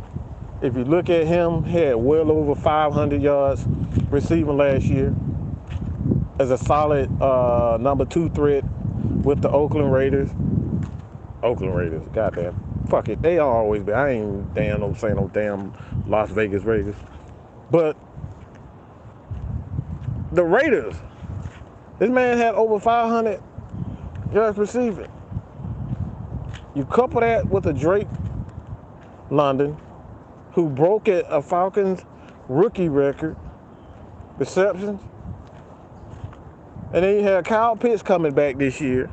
If you look at him, he had well over 500 yards receiving last year as a solid number 2 threat with the Oakland Raiders. Goddamn. Fuck it. They always be. I ain't saying no damn Las Vegas Raiders. But the Raiders, this man had over 500 yards receiving. You couple that with a Drake London, who broke a Falcons rookie record, receptions. And then you have Kyle Pitts coming back this year.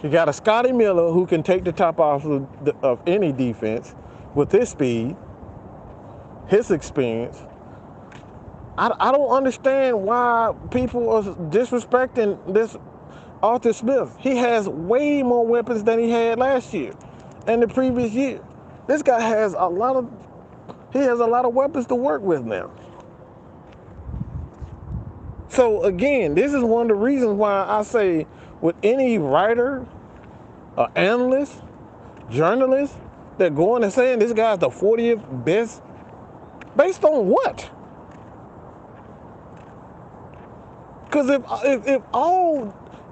You got a Scotty Miller who can take the top off of any defense with his speed, his experience. I don't understand why people are disrespecting this Arthur Smith. He has way more weapons than he had last year and the previous year. This guy has a lot of weapons to work with now. So again, this is one of the reasons why I say with any writer, analyst, journalist that going and saying this guy's the 40th best, based on what? Because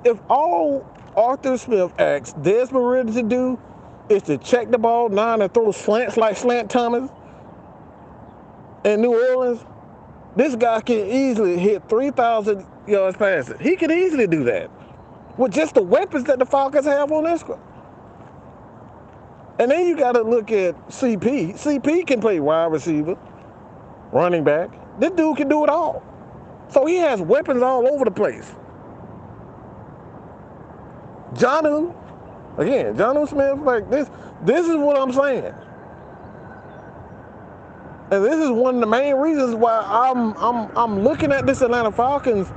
if all Arthur Smith asks Desmond Ridder to do is to check the ball down and throw slants like Slant Thomas in New Orleans, this guy can easily hit 3,000 yards passing. He can easily do that with just the weapons that the Falcons have on this squad. And then you got to look at CP. CP can play wide receiver, running back. This dude can do it all. So he has weapons all over the place. Jonnu Smith, like this is what I'm saying. And this is one of the main reasons why I'm looking at this Atlanta Falcons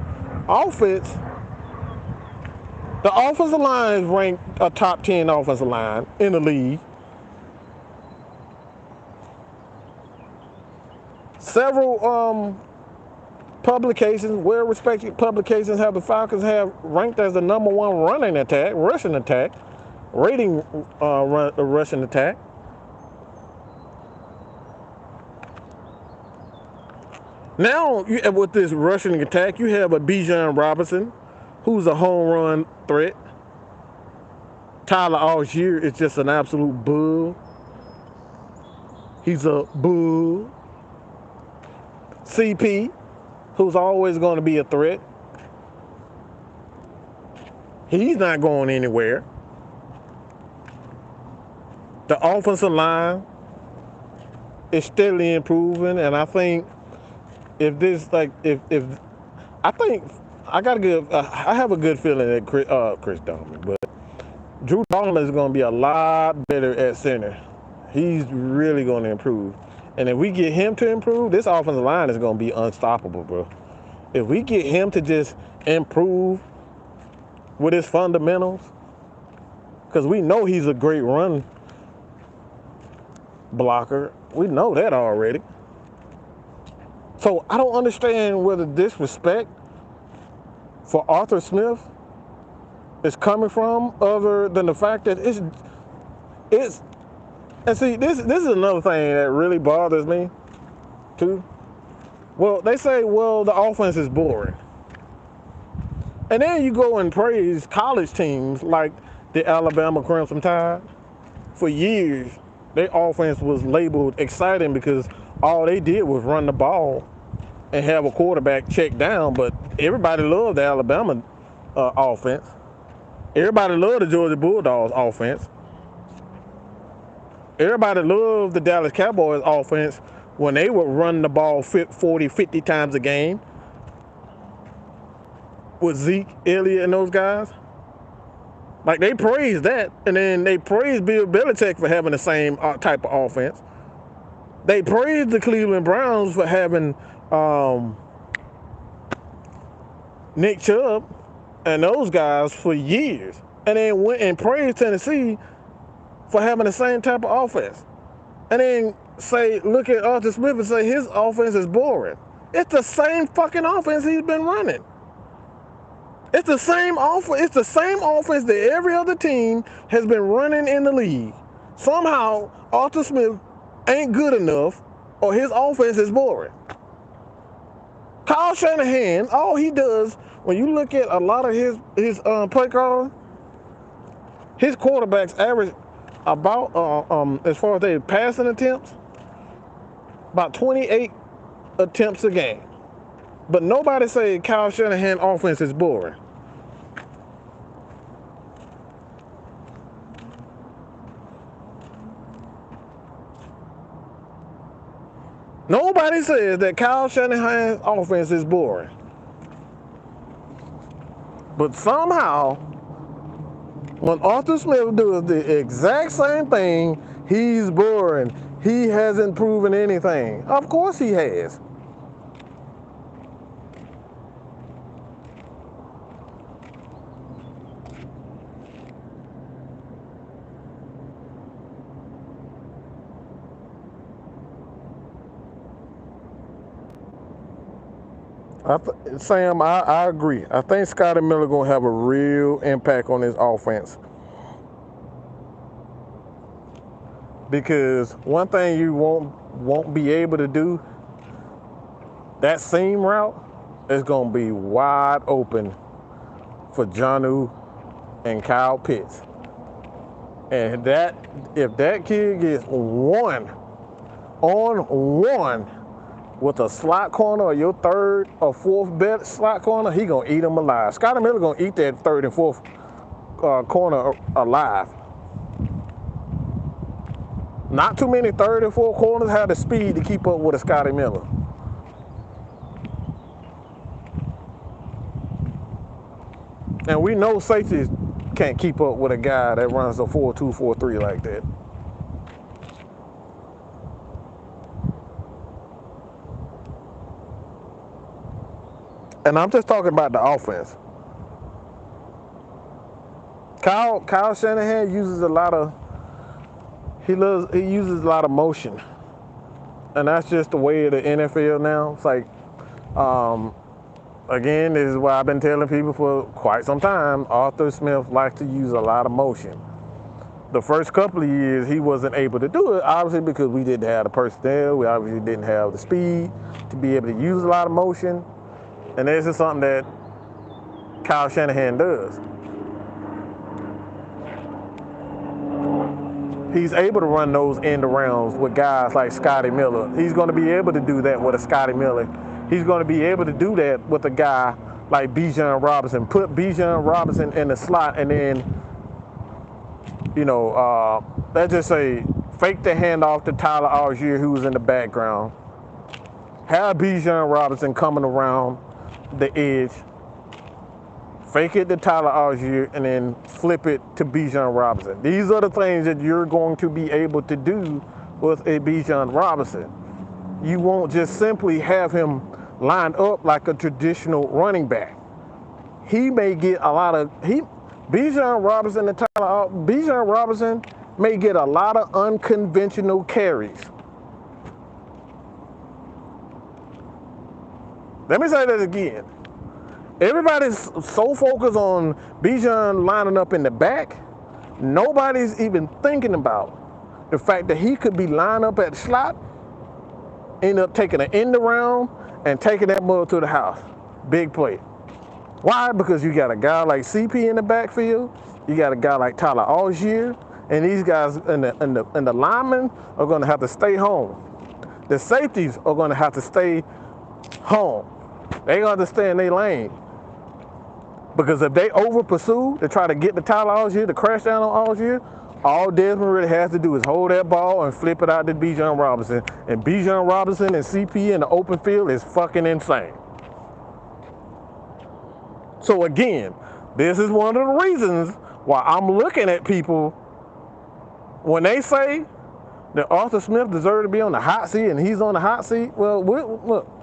offense. The offensive line is ranked a top 10 offensive line in the league. Several publications, well-respected publications, have the Falcons have ranked as the number 1 rushing attack, rating rushing attack. Now, with this rushing attack, you have a Bijan Robinson, who's a home run threat. Tyler Algier is just an absolute bull. He's a bull. CP, who's always going to be a threat. He's not going anywhere. The offensive line is steadily improving, and I think I have a good feeling that Chris Donovan, but Drew Donovan is going to be a lot better at center. He's really going to improve. And if we get him to improve, this offensive line is going to be unstoppable, bro. If we get him to just improve with his fundamentals, because we know he's a great run blocker. We know that already. So I don't understand where the disrespect for Arthur Smith is coming from, other than the fact that it's and see, this is another thing that really bothers me too. Well, they say, well, the offense is boring. And then you go and praise college teams like the Alabama Crimson Tide. For years, their offense was labeled exciting because all they did was run the ball and have a quarterback check down. But everybody loved the Alabama offense. Everybody loved the Georgia Bulldogs offense. Everybody loved the Dallas Cowboys offense when they would run the ball 40, 50 times a game with Zeke, Elliott, and those guys. Like, they praised that, and then they praised Bill Belichick for having the same type of offense. They praised the Cleveland Browns for having Nick Chubb and those guys for years, and then went and praised Tennessee for having the same type of offense. And then look at Arthur Smith and say his offense is boring. It's the same fucking offense he's been running. It's the same offense. It's the same offense that every other team has been running in the league. Somehow, Arthur Smith ain't good enough, or his offense is boring. Kyle Shanahan, all he does, when you look at a lot of his play calls, his quarterbacks average about as far as their passing attempts, about 28 attempts a game. But nobody say Kyle Shanahan offense is boring. Nobody says that Kyle Shanahan's offense is boring. But somehow, when Arthur Smith does the exact same thing, he's boring. He hasn't proven anything. Of course he has. Sam, I agree. I think Scotty Miller gonna have a real impact on his offense. Because one thing you won't be able to do, that seam route is gonna be wide open for Jonnu and Kyle Pitts. And if that kid gets one on one with a slot corner or your third or fourth best slot corner, he gonna eat them alive. Scotty Miller gonna eat that third and fourth corner alive. Not too many third and fourth corners have the speed to keep up with a Scotty Miller. And we know safeties can't keep up with a guy that runs a 4.2, 4.3 like that. And I'm just talking about the offense. Kyle Shanahan uses a lot of uses a lot of motion. And that's just the way of the NFL now. It's like again, this is why I've been telling people for quite some time, Arthur Smith likes to use a lot of motion. The first couple of years, he wasn't able to do it, obviously because we didn't have the personnel, we obviously didn't have the speed to be able to use a lot of motion. And this is something that Kyle Shanahan does. He's able to run those end arounds with guys like Scotty Miller. He's going to be able to do that with a Scotty Miller. He's going to be able to do that with a guy like Bijan Robinson. Put Bijan Robinson in the slot and then, let's just say, fake the handoff to Tyler Algier, who was in the background. Have Bijan Robinson coming around the edge. Fake it to Tyler Algier and then flip it to Bijan Robinson. These are the things that you're going to be able to do with a Bijan Robinson. You won't just simply have him lined up like a traditional running back. He may get a lot of Bijan Robinson may get a lot of unconventional carries. Let me say that again. Everybody's so focused on Bijan lining up in the back, nobody's even thinking about the fact that he could be lined up at the slot, end up taking an end around, and taking that mother to the house. Big play. Why? Because you got a guy like CP in the backfield, you got a guy like Tyler Algier, and these guys and the linemen are going to have to stay home. The safeties are going to have to stay home. They got to stay in their lane. Because if they over pursue to try to get the Tyler Algier to crash down on Algier, all Desmond really has to do is hold that ball and flip it out to Bijan Robinson. And Bijan Robinson and CP in the open field is fucking insane. So again, this is one of the reasons why I'm looking at people when they say that Arthur Smith deserves to be on the hot seat and he's on the hot seat. Well, look.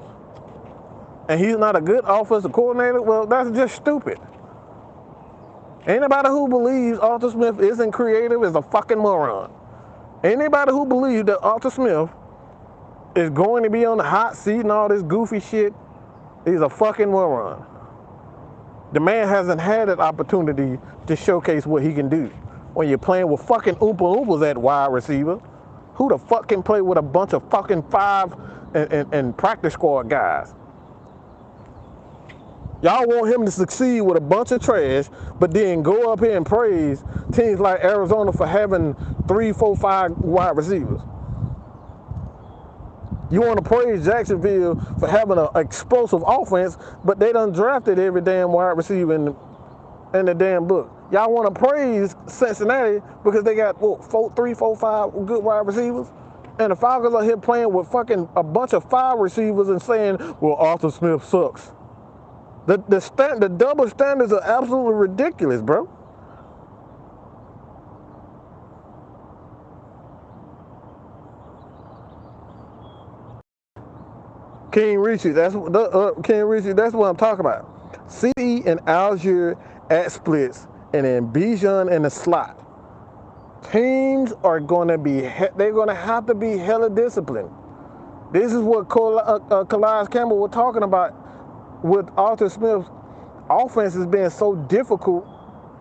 And he's not a good offensive coordinator, well, that's just stupid. Anybody who believes Arthur Smith isn't creative is a fucking moron. Anybody who believes that Arthur Smith is going to be on the hot seat and all this goofy shit is a fucking moron. The man hasn't had an opportunity to showcase what he can do. When you're playing with fucking Oompa Oompas at wide receiver, who the fuck can play with a bunch of fucking five and practice squad guys? Y'all want him to succeed with a bunch of trash, but then go up here and praise teams like Arizona for having 3, 4, 5 wide receivers. You want to praise Jacksonville for having an explosive offense, but they done drafted every damn wide receiver in the damn book. Y'all want to praise Cincinnati because they got, what, 3, 4, 5 good wide receivers? And the Falcons are here playing with fucking a bunch of 5 receivers and saying, well, Arthur Smith sucks. The double standards are absolutely ridiculous, bro. King Richie, that's what I'm talking about. CE and Algier at splits, and then Bijan in the slot. Teams are going to be, they're going to have to be hella disciplined. This is what Calais Campbell was talking about with Arthur Smith's offense is being so difficult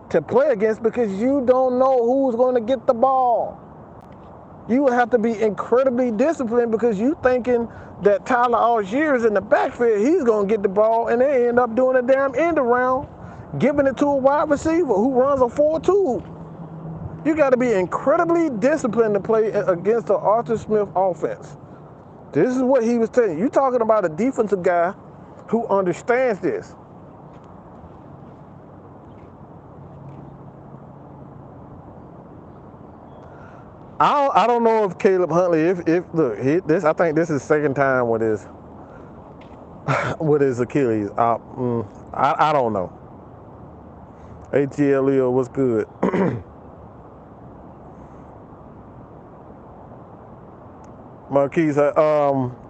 to play against because you don't know who's going to get the ball. You will have to be incredibly disciplined because you thinking that Tyler Algier is in the backfield, he's going to get the ball, and they end up doing a damn end around, giving it to a wide receiver who runs a 4-2. You got to be incredibly disciplined to play against the Arthur Smith offense. This is what he was telling you. You're talking about a defensive guy who understands this. I don't know if Caleb Huntley, I think this is second time with his Achilles. I don't know. ATLEO was good. Marquise,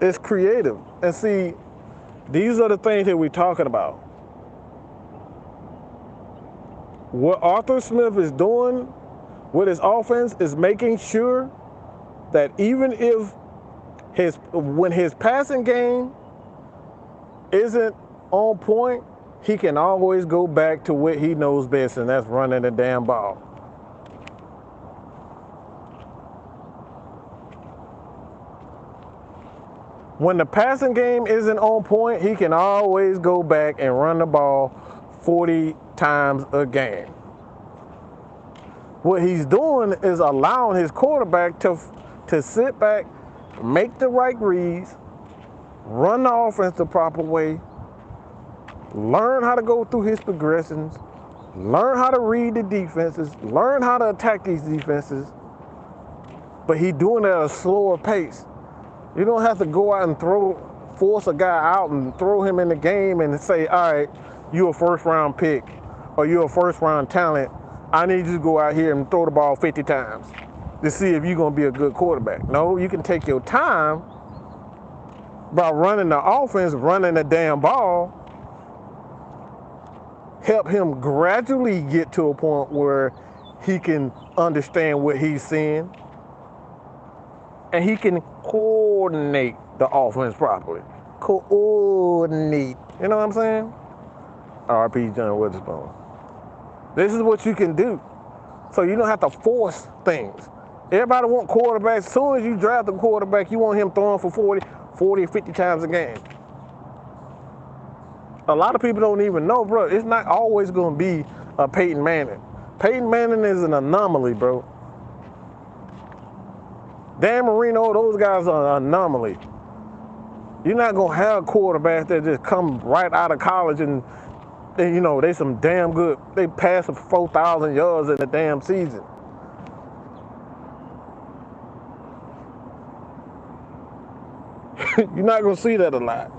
it's creative. And see, these are the things that we're talking about. What Arthur Smith is doing with his offense is making sure that even if when his passing game isn't on point, he can always go back to what he knows best, and that's running the damn ball. When the passing game isn't on point, he can always go back and run the ball 40 times a game. What he's doing is allowing his quarterback to sit back, make the right reads, run the offense the proper way, learn how to go through his progressions, learn how to read the defenses, learn how to attack these defenses, but he's doing it at a slower pace. You don't have to go out and force a guy out and throw him in the game and say, all right, you're a first round pick or you're a first round talent. I need you to go out here and throw the ball 50 times to see if you're going to be a good quarterback. No, you can take your time by running the offense, running the damn ball, help him gradually get to a point where he can understand what he's seeing and he can coordinate the offense properly. Coordinate. You know what I'm saying? R.P. John Witherspoon. This is what you can do. So you don't have to force things. Everybody want quarterbacks. As soon as you draft a quarterback, you want him throwing for 40, 50 times a game. A lot of people don't even know, bro. It's not always going to be a Peyton Manning. Peyton Manning is an anomaly, bro. Dan Marino, those guys are an anomaly. You're not going to have quarterbacks that just come right out of college and you know, they some damn good. They pass for 4,000 yards in the damn season. You're not going to see that a lot.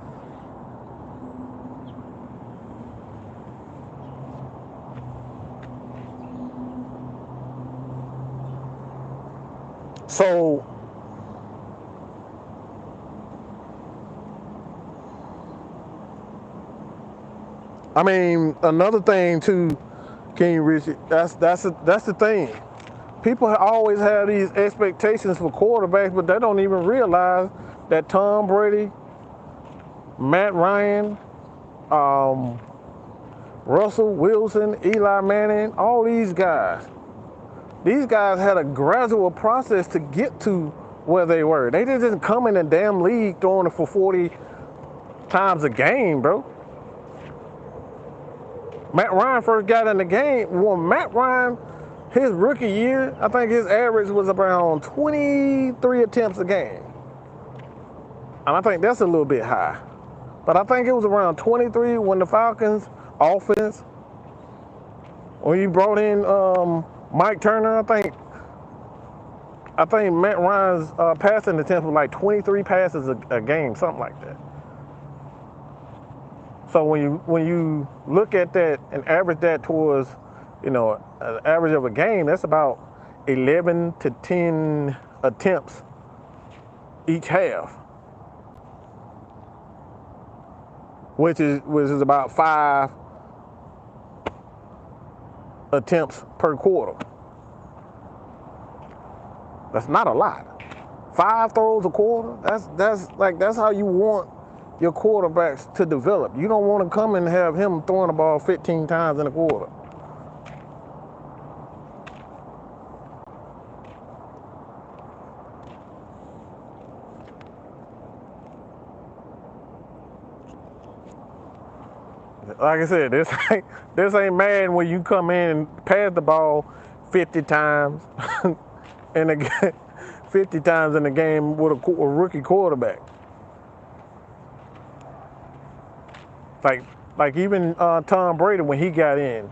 So, I mean, another thing too, King Richie, that's the thing. People always have these expectations for quarterbacks, but they don't even realize that Tom Brady, Matt Ryan, Russell Wilson, Eli Manning, all these guys. These guys had a gradual process to get to where they were. They didn't come in the damn league throwing it for 40 times a game, bro. Matt Ryan first got in the game. Well, Matt Ryan, his rookie year, I think his average was around 23 attempts a game. And I think that's a little bit high. But I think it was around 23 when the Falcons offense, when you brought in Mike Turner, I think Matt Ryan's passing attempts was like 23 passes a game, something like that. So when you look at that and average that towards, an average of a game, that's about 11 to 10 attempts each half, which is about 5 attempts per quarter. That's not a lot. 5 throws a quarter. That's how you want your quarterbacks to develop. You don't want to come and have him throwing the ball 15 times in a quarter. Like I said, this ain't Madden where you come in and pass the ball 50 times in a 50 times in a game with a rookie quarterback. Like even Tom Brady when he got in,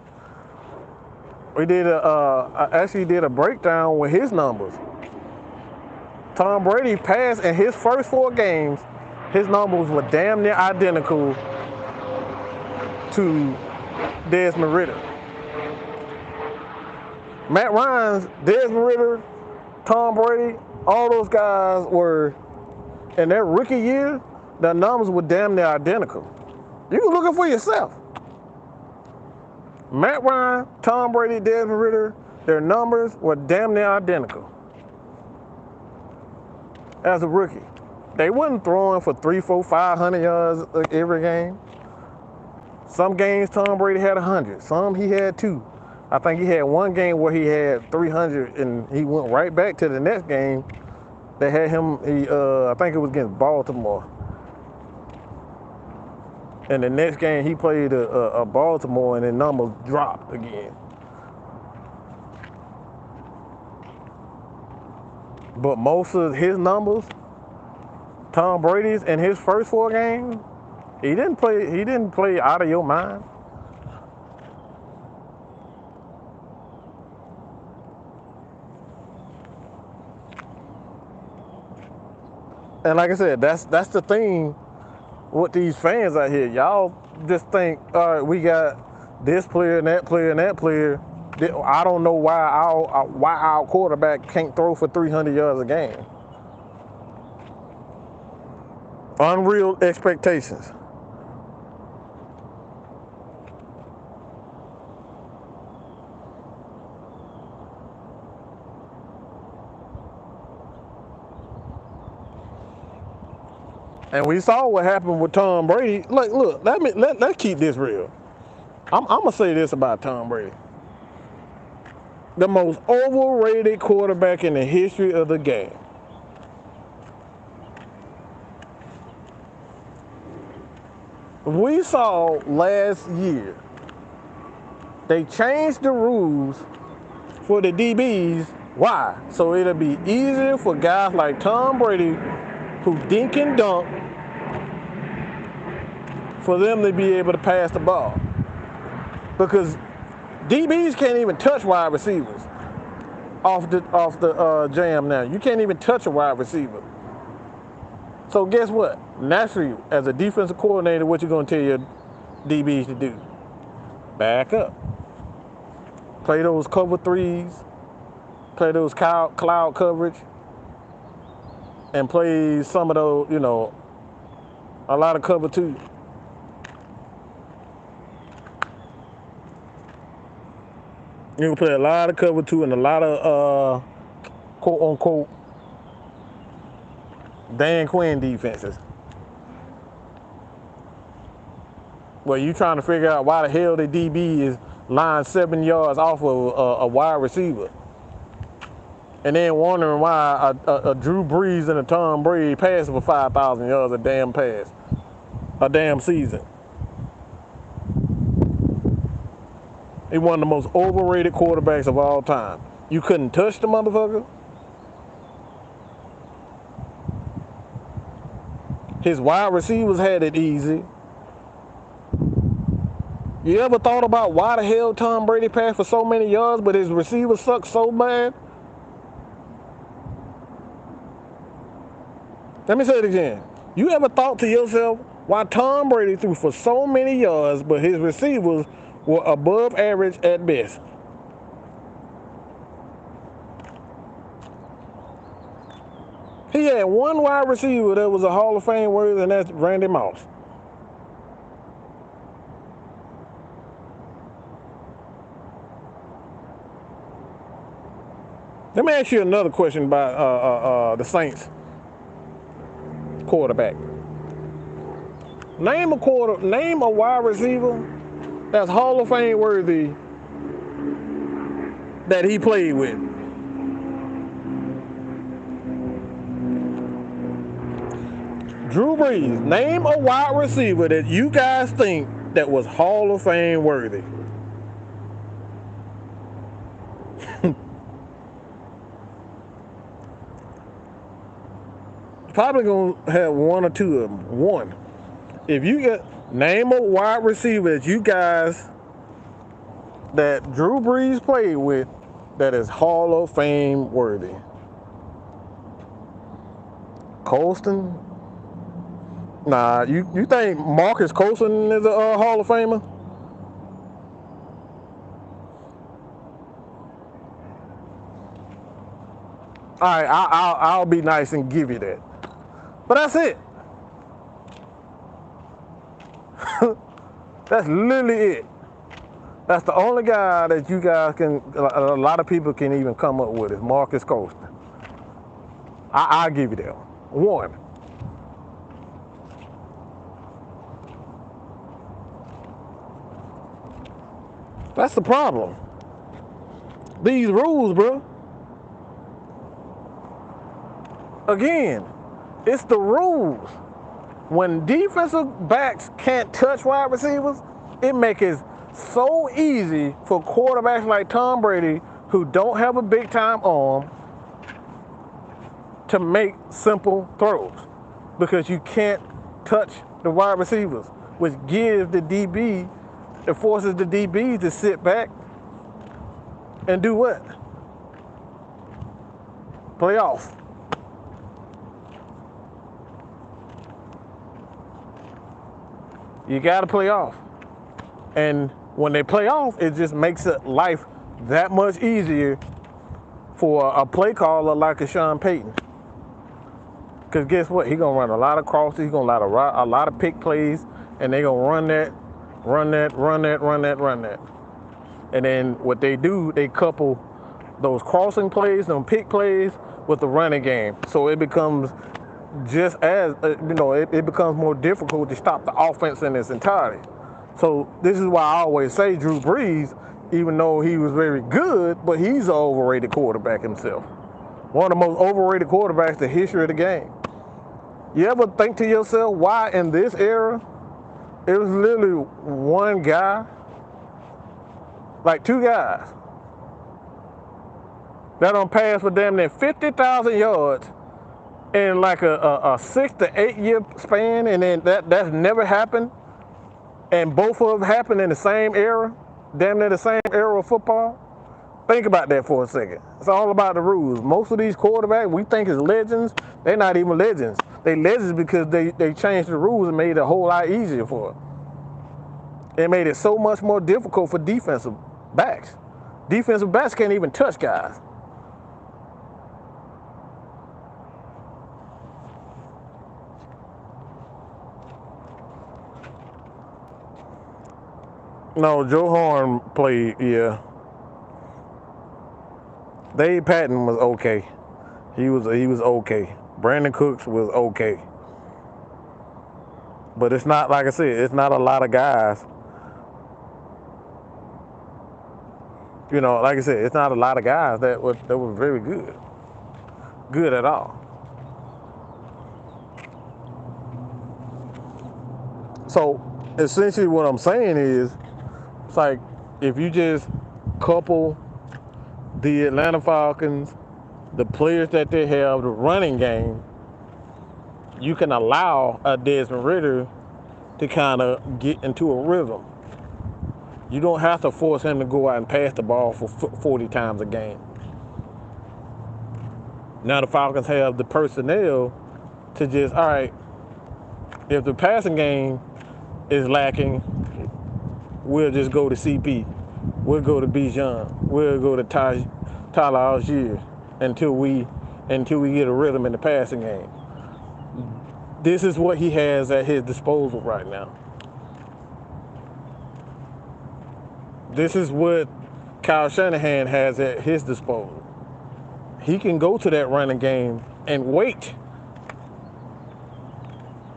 we I actually did a breakdown with his numbers. Tom Brady passed in his first 4 games. His numbers were damn near identical to Desmond Ritter. Matt Ryan's, Desmond Ritter, Tom Brady, all those guys were, in their rookie year, their numbers were damn near identical. You can look it for yourself. Matt Ryan, Tom Brady, Desmond Ritter, their numbers were damn near identical as a rookie. They wasn't throwing for 300, 400, 500 yards every game. Some games Tom Brady had 100. Some he had 2. I think he had one game where he had 300, and he went right back to the next game. They had him. I think it was against Baltimore. And the next game he played a Baltimore, and the numbers dropped again. But most of his numbers, Tom Brady's in his first 4 games, he didn't play out of your mind. And like I said, that's the thing with these fans out here. Y'all just think, all right, we got this player and that player and that player. I don't know why our quarterback can't throw for 300 yards a game. Unreal expectations. And we saw what happened with Tom Brady. Like, look, let's keep this real. I'm gonna say this about Tom Brady: the most overrated quarterback in the history of the game. We saw last year they changed the rules for the DBs. Why? So it'll be easier for guys like Tom Brady, who dink and dunk, for them to be able to pass the ball. Because DBs can't even touch wide receivers off the jam now. You can't even touch a wide receiver. So guess what? Naturally, as a defensive coordinator, what you're going to tell your DBs to do? Back up. Play those cover 3s. Play those cloud coverage. And play some of those, a lot of cover 2. You can play a lot of cover 2 and a lot of quote unquote Dan Quinn defenses. Well, you trying to figure out why the hell the DB is lying 7 yards off of a wide receiver. And then wondering why a Drew Brees and a Tom Brady passing for 5,000 yards a damn pass. A damn season. He's one of the most overrated quarterbacks of all time. You couldn't touch the motherfucker. His wide receivers had it easy. You ever thought about why the hell Tom Brady passed for so many yards, but his receivers suck so bad? Let me say it again. You ever thought to yourself why Tom Brady threw for so many yards, but his receivers were above average at best? He had one wide receiver that was a Hall of Fame worthy, and that's Randy Moss. Let me ask you another question about the Saints quarterback. Name a wide receiver that's Hall of Fame worthy that he played with. Drew Brees, name a wide receiver that you guys think that was Hall of Fame worthy. Probably gonna have one or two of them. One. If you get name a wide receiver that you guys that Drew Brees played with that is Hall of Fame worthy. Colston? Nah, you think Marcus Colston is a Hall of Famer? All right, I'll be nice and give you that. But that's it. That's literally it. That's the only guy that you guys can, a lot of people can even come up with is Marcus Colston. I'll give you that one. That's the problem. These rules, bro. Again, it's the rules. When defensive backs can't touch wide receivers, it makes it so easy for quarterbacks like Tom Brady, who don't have a big time arm, to make simple throws because you can't touch the wide receivers, which gives the DB, it forces the DB to sit back and do what? Play off. You got to play off. And when they play off, it just makes life that much easier for a play caller like a Sean Payton. Because guess what? He's going to run a lot of crosses. He's going to run a lot of pick plays. And they're going to run that. And then what they do, they couple those crossing plays, them pick plays, with the running game. So it becomes just as, it becomes more difficult to stop the offense in its entirety. So this is why I always say Drew Brees, even though he was very good, but he's an overrated quarterback himself. One of the most overrated quarterbacks in the history of the game. You ever think to yourself, why in this era, it was literally one guy, like two guys, that don't pass for damn near 50,000 yards in like a 6 to 8 year span, and then that's never happened, and both of them happened in the same era, damn near the same era of football? Think about that for a second. It's all about the rules. Most of these quarterbacks we think is legends, they're not even legends. They legends because they changed the rules and made it a whole lot easier for them. It made it so much more difficult for defensive backs. Defensive backs can't even touch guys. No, Joe Horn played, yeah. Dave Patton was okay. He was okay. Brandon Cooks was okay. But it's not, like I said, it's not a lot of guys. You know, like I said, it's not a lot of guys that were very good at all. So essentially, what I'm saying is, it's like if you just couple the Atlanta Falcons, the players that they have, the running game, you can allow a Desmond Ridder to kind of get into a rhythm. You don't have to force him to go out and pass the ball for 40 times a game. Now the Falcons have the personnel to just, all right, if the passing game is lacking, we'll just go to CP. We'll go to Bijan. We'll go to Tyler Algier until we get a rhythm in the passing game. This is what he has at his disposal right now. This is what Kyle Shanahan has at his disposal. He can go to that running game and wait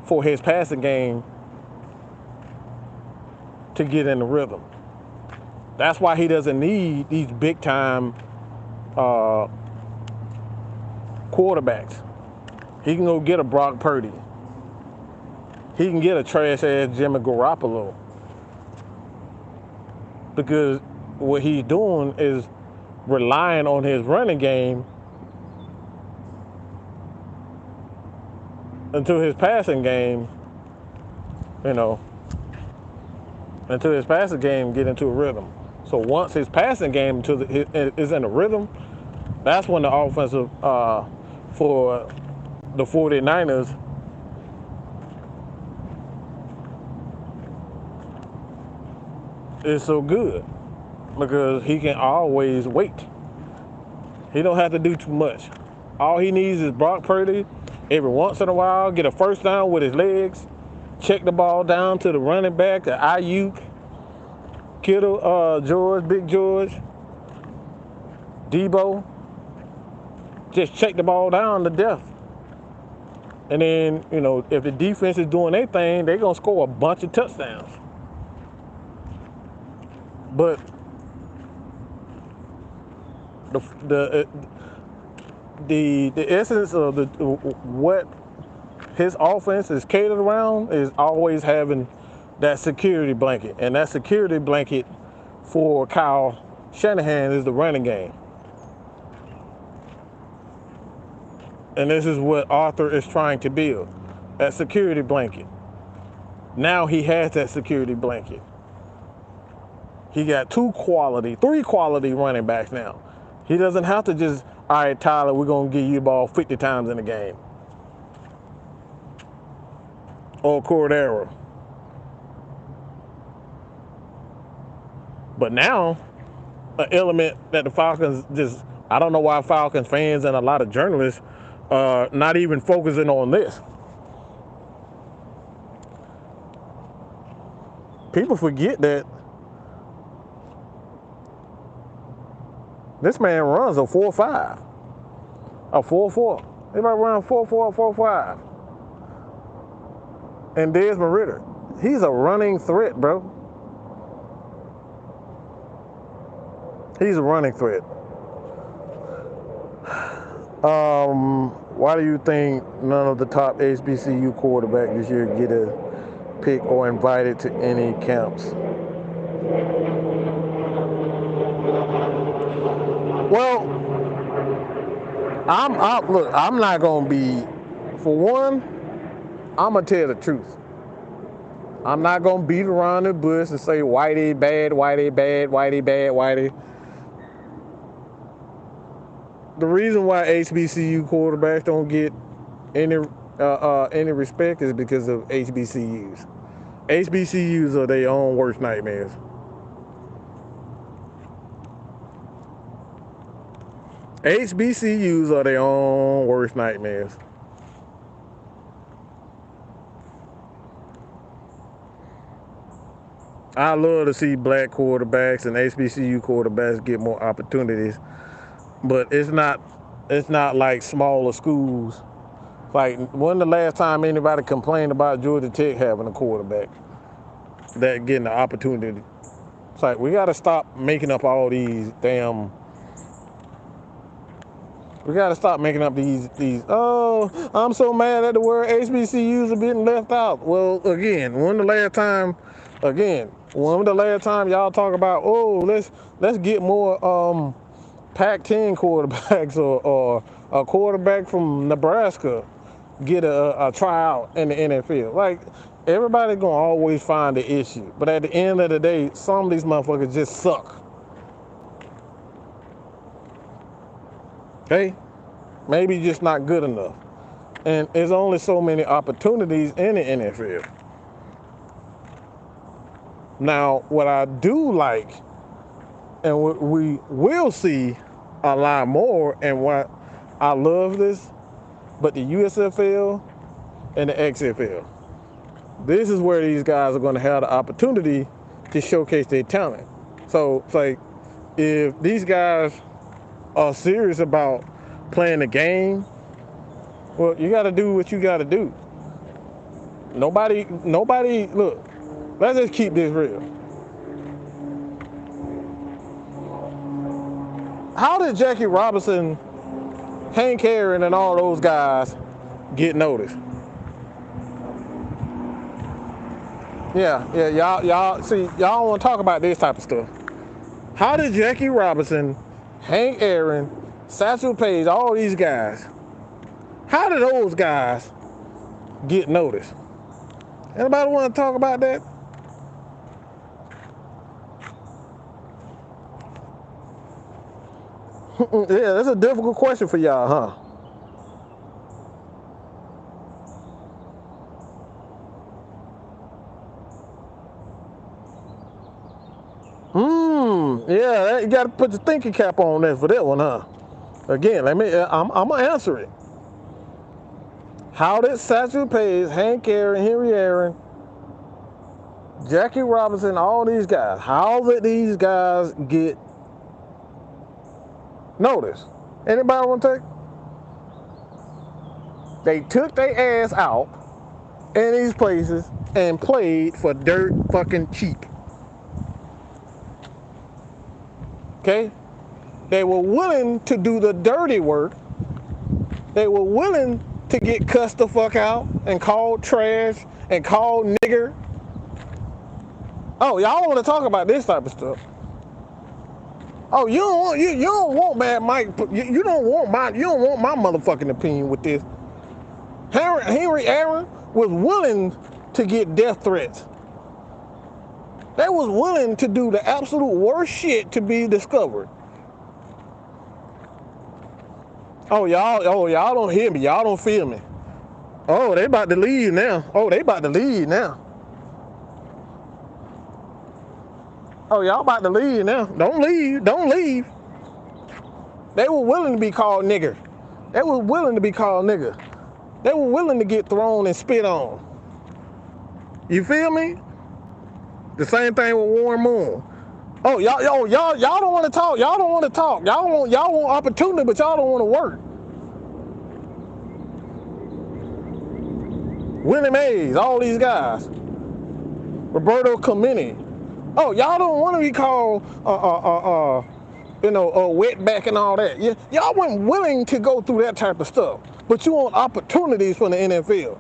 for his passing game to get in the rhythm. That's why he doesn't need these big-time quarterbacks. He can go get a Brock Purdy. He can get a trash-ass Jimmy Garoppolo. Because what he's doing is relying on his running game until his passing game, until his passing game get into a rhythm. So once his passing game is in a rhythm, that's when the offensive for the 49ers is so good, because he can always wait. He don't have to do too much. All he needs is Brock Purdy every once in a while, get a first down with his legs, check the ball down to the running back, the Ayuk, Kittle, George, Big George, Debo. Just check the ball down to death. And then, if the defense is doing their thing, they're going to score a bunch of touchdowns. But the essence of what his offense is catered around is always having that security blanket. And that security blanket for Kyle Shanahan is the running game. And this is what Arthur is trying to build, that security blanket. Now he has that security blanket. He got 3 quality running backs now. He doesn't have to just, all right, Tyler, we're going to give you the ball 50 times in a game. Or Cordero. But now, an element that the Falcons just, I don't know why Falcons fans and a lot of journalists are not even focusing on this. People forget that this man runs a 4.5, a 4.4. Everybody run 4.4, 4.5. And Desmond Ridder, he's a running threat, bro. He's a running threat. Why do you think none of the top HBCU quarterbacks this year get a pick or invited to any camps? Well, I'm not gonna be, for one, I'm gonna tell the truth. I'm not gonna beat around the bush and say Whitey bad, Whitey bad, Whitey bad, Whitey. The reason why HBCU quarterbacks don't get any respect is because of HBCUs. HBCUs are their own worst nightmares. HBCUs are their own worst nightmares. I love to see black quarterbacks and HBCU quarterbacks get more opportunities, but it's not like smaller schools Like, when the last time anybody complained about Georgia Tech having a quarterback that getting the opportunity? It's like, we got to stop making up all these damn. We got to stop making up these. Oh, I'm so mad at the word HBCUs are being left out. Well, again, when the last time y'all talk about, oh, let's get more Pac-10 quarterbacks or a quarterback from Nebraska get a tryout in the NFL. Like, everybody's gonna always find the issue, but at the end of the day, some of these motherfuckers just suck. Okay, maybe just not good enough, and there's only so many opportunities in the NFL. Now, what I do like, and we will see a lot more, and what I love this, but the USFL and the XFL. This is where these guys are going to have the opportunity to showcase their talent. So it's like, if these guys are serious about playing the game, well, you got to do what you got to do. Nobody, look, let's just keep this real. How did Jackie Robinson, Hank Aaron, and all those guys get noticed? Yeah, y'all see, y'all don't want to talk about this type of stuff. How did Jackie Robinson, Hank Aaron, Satchel Paige, all these guys, how did those guys get noticed? Anybody want to talk about that? Yeah, that's a difficult question for y'all, huh? Yeah, you got to put your thinking cap on there for that one, huh? Again, I'm gonna answer it. How did Satchel Paige, Hank Aaron, Henry Aaron, Jackie Robinson, all these guys, how did these guys get noticed? Anybody want to take? They took their ass out in these places and played for dirt fucking cheap. Okay? They were willing to do the dirty work. They were willing to get cussed the fuck out and called trash and called nigger. Oh, y'all want to talk about this type of stuff? Oh, you don't want Mad Mike. You don't want my motherfucking opinion with this. Henry Aaron was willing to get death threats. They was willing to do the absolute worst shit to be discovered. Oh, y'all don't hear me. Y'all don't feel me. Oh, they about to leave now. Oh, y'all about to leave now. Don't leave. They were willing to be called nigger. They were willing to be called nigger. They were willing to get thrown and spit on. You feel me? The same thing with Warren Moon. Oh, y'all don't want to talk. Y'all don't want to talk. Y'all want opportunity, but y'all don't want to work. Willie Mays, all these guys. Roberto Clemente. Oh, y'all don't want to be called wetback and all that. Y'all weren't willing to go through that type of stuff. But you want opportunities from the NFL.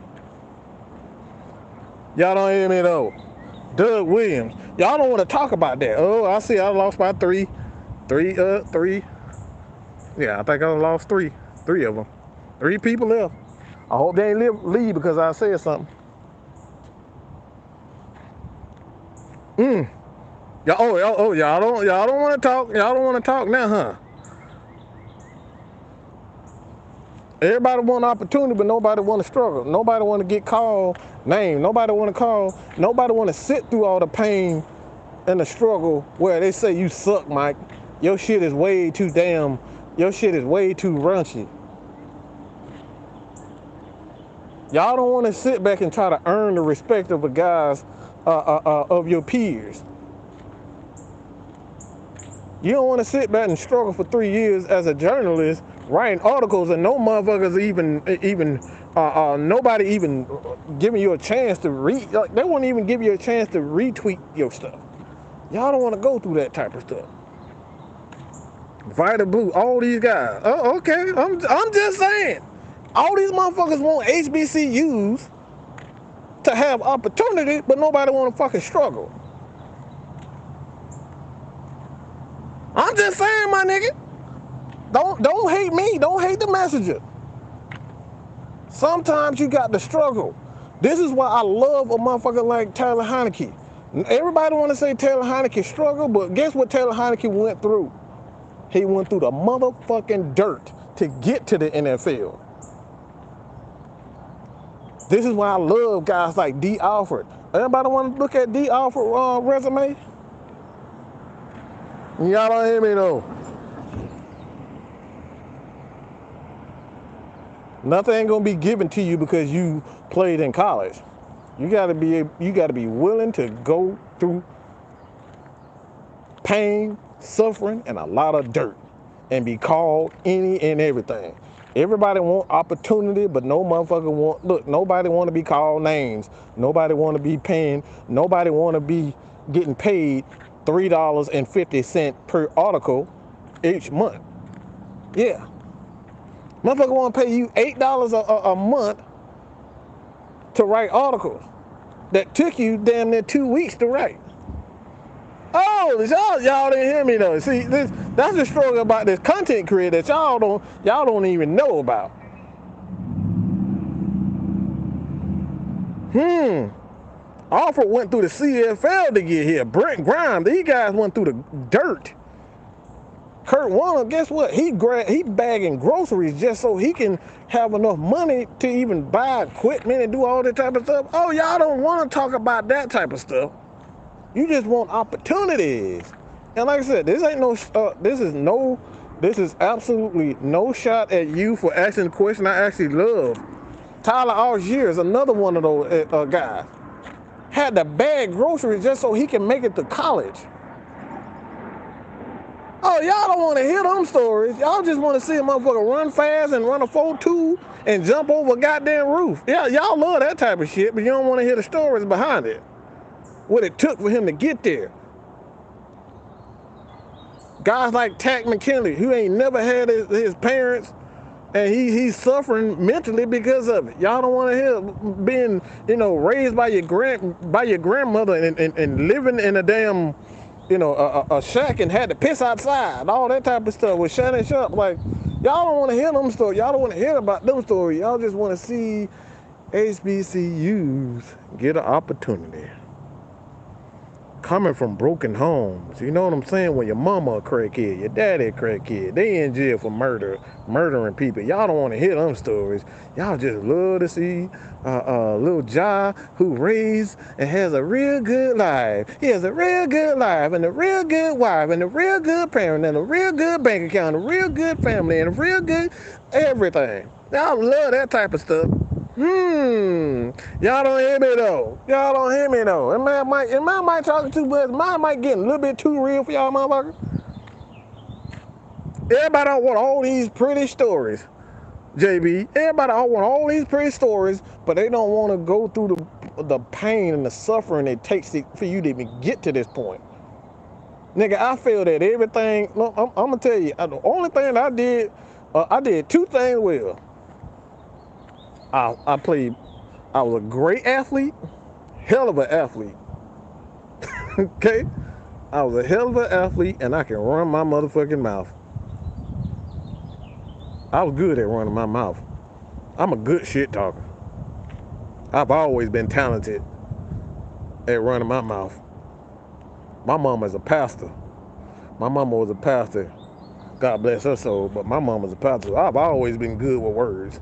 Y'all don't hear me though. Doug Williams. Y'all don't want to talk about that. Oh, I see I lost by three. Yeah, I think I lost three of them. 3 people left. I hope they ain't leave because I said something. Y'all don't want to talk. Y'all don't want to talk now, huh? Everybody want opportunity, but nobody want to struggle. Nobody want to get called name. Nobody want to sit through all the pain and the struggle where they say you suck, Mike. Your shit is way too raunchy. Y'all don't want to sit back and try to earn the respect of the guys of your peers. You don't want to sit back and struggle for 3 years as a journalist writing articles and no motherfuckers even nobody even giving you a chance to read. Like, they won't even give you a chance to retweet your stuff. Y'all don't want to go through that type of stuff. Vita Blue, all these guys. Oh, okay. I'm just saying. All these motherfuckers want HBCUs to have opportunity, but nobody want to fucking struggle. I'm just saying, my nigga. Don't hate me. Don't hate the messenger. Sometimes you got to struggle. This is why I love a motherfucker like Taylor Heineke. Everybody want to say Taylor Heineke struggled, but guess what Taylor Heineke went through? He went through the motherfucking dirt to get to the NFL. This is why I love guys like D. Alford. Everybody want to look at D. Alford resume? Y'all don't hear me though. Nothing ain't gonna be given to you because you played in college. You gotta be willing to go through pain, suffering, and a lot of dirt, and be called any and everything. Everybody want opportunity, but no motherfucker want. Look, nobody want to be called names. Nobody want to be paying. Nobody want to be getting paid $3.50 per article each month. Yeah. Motherfucker want to pay you $8 a month to write articles that took you damn near 2 weeks to write. Oh, y'all didn't hear me though. See, that's the struggle about this content creator that y'all don't even know about. Alfred went through the CFL to get here. Brent Grimes, these guys went through the dirt. Kurt Warner, guess what? He bagging groceries just so he can have enough money to even buy equipment and do all that type of stuff. Oh, y'all don't want to talk about that type of stuff. You just want opportunities. And like I said, this is absolutely no shot at you for asking the question I actually love. Tyler Algier is another one of those guys. Had to bag groceries just so he can make it to college. Oh, y'all don't want to hear them stories. Y'all just want to see a motherfucker run fast and run a 4.2 and jump over a goddamn roof. Yeah, y'all love that type of shit, but you don't want to hear the stories behind it. What it took for him to get there. Guys like Tack McKinley, who ain't never had his parents, and he's suffering mentally because of it. Y'all don't want to hear being, raised by your grandmother and living in a damn, a shack and had to piss outside. All that type of stuff with Shannon Sharp. Like, y'all don't want to hear them stories. Y'all don't want to hear about them stories. Y'all just want to see HBCUs get an opportunity. Coming from broken homes, you know what I'm saying? When your mama a crackhead, your daddy a crackhead, they in jail for murdering people. Y'all don't want to hear them stories. Y'all just love to see little Ja who raised and has a real good life. He has a real good life and a real good wife and a real good parent and a real good bank account, and a real good family and a real good everything. Y'all love that type of stuff. Y'all don't hear me though. Y'all don't hear me though. And man might talk too much. Mine might get a little bit too real for y'all motherfuckers. Everybody don't want all these pretty stories, JB. Everybody don't want all these pretty stories, but they don't want to go through the pain and the suffering it takes for you to even get to this point. Nigga, I feel that everything. Look, I'm gonna tell you, the only thing I did two things well. I was a great athlete, hell of an athlete. Okay? I was a hell of an athlete and I can run my motherfucking mouth. I was good at running my mouth. I'm a good shit talker. I've always been talented at running my mouth. My mama is a pastor. My mama was a pastor. God bless her soul, but my mama was a pastor. I've always been good with words.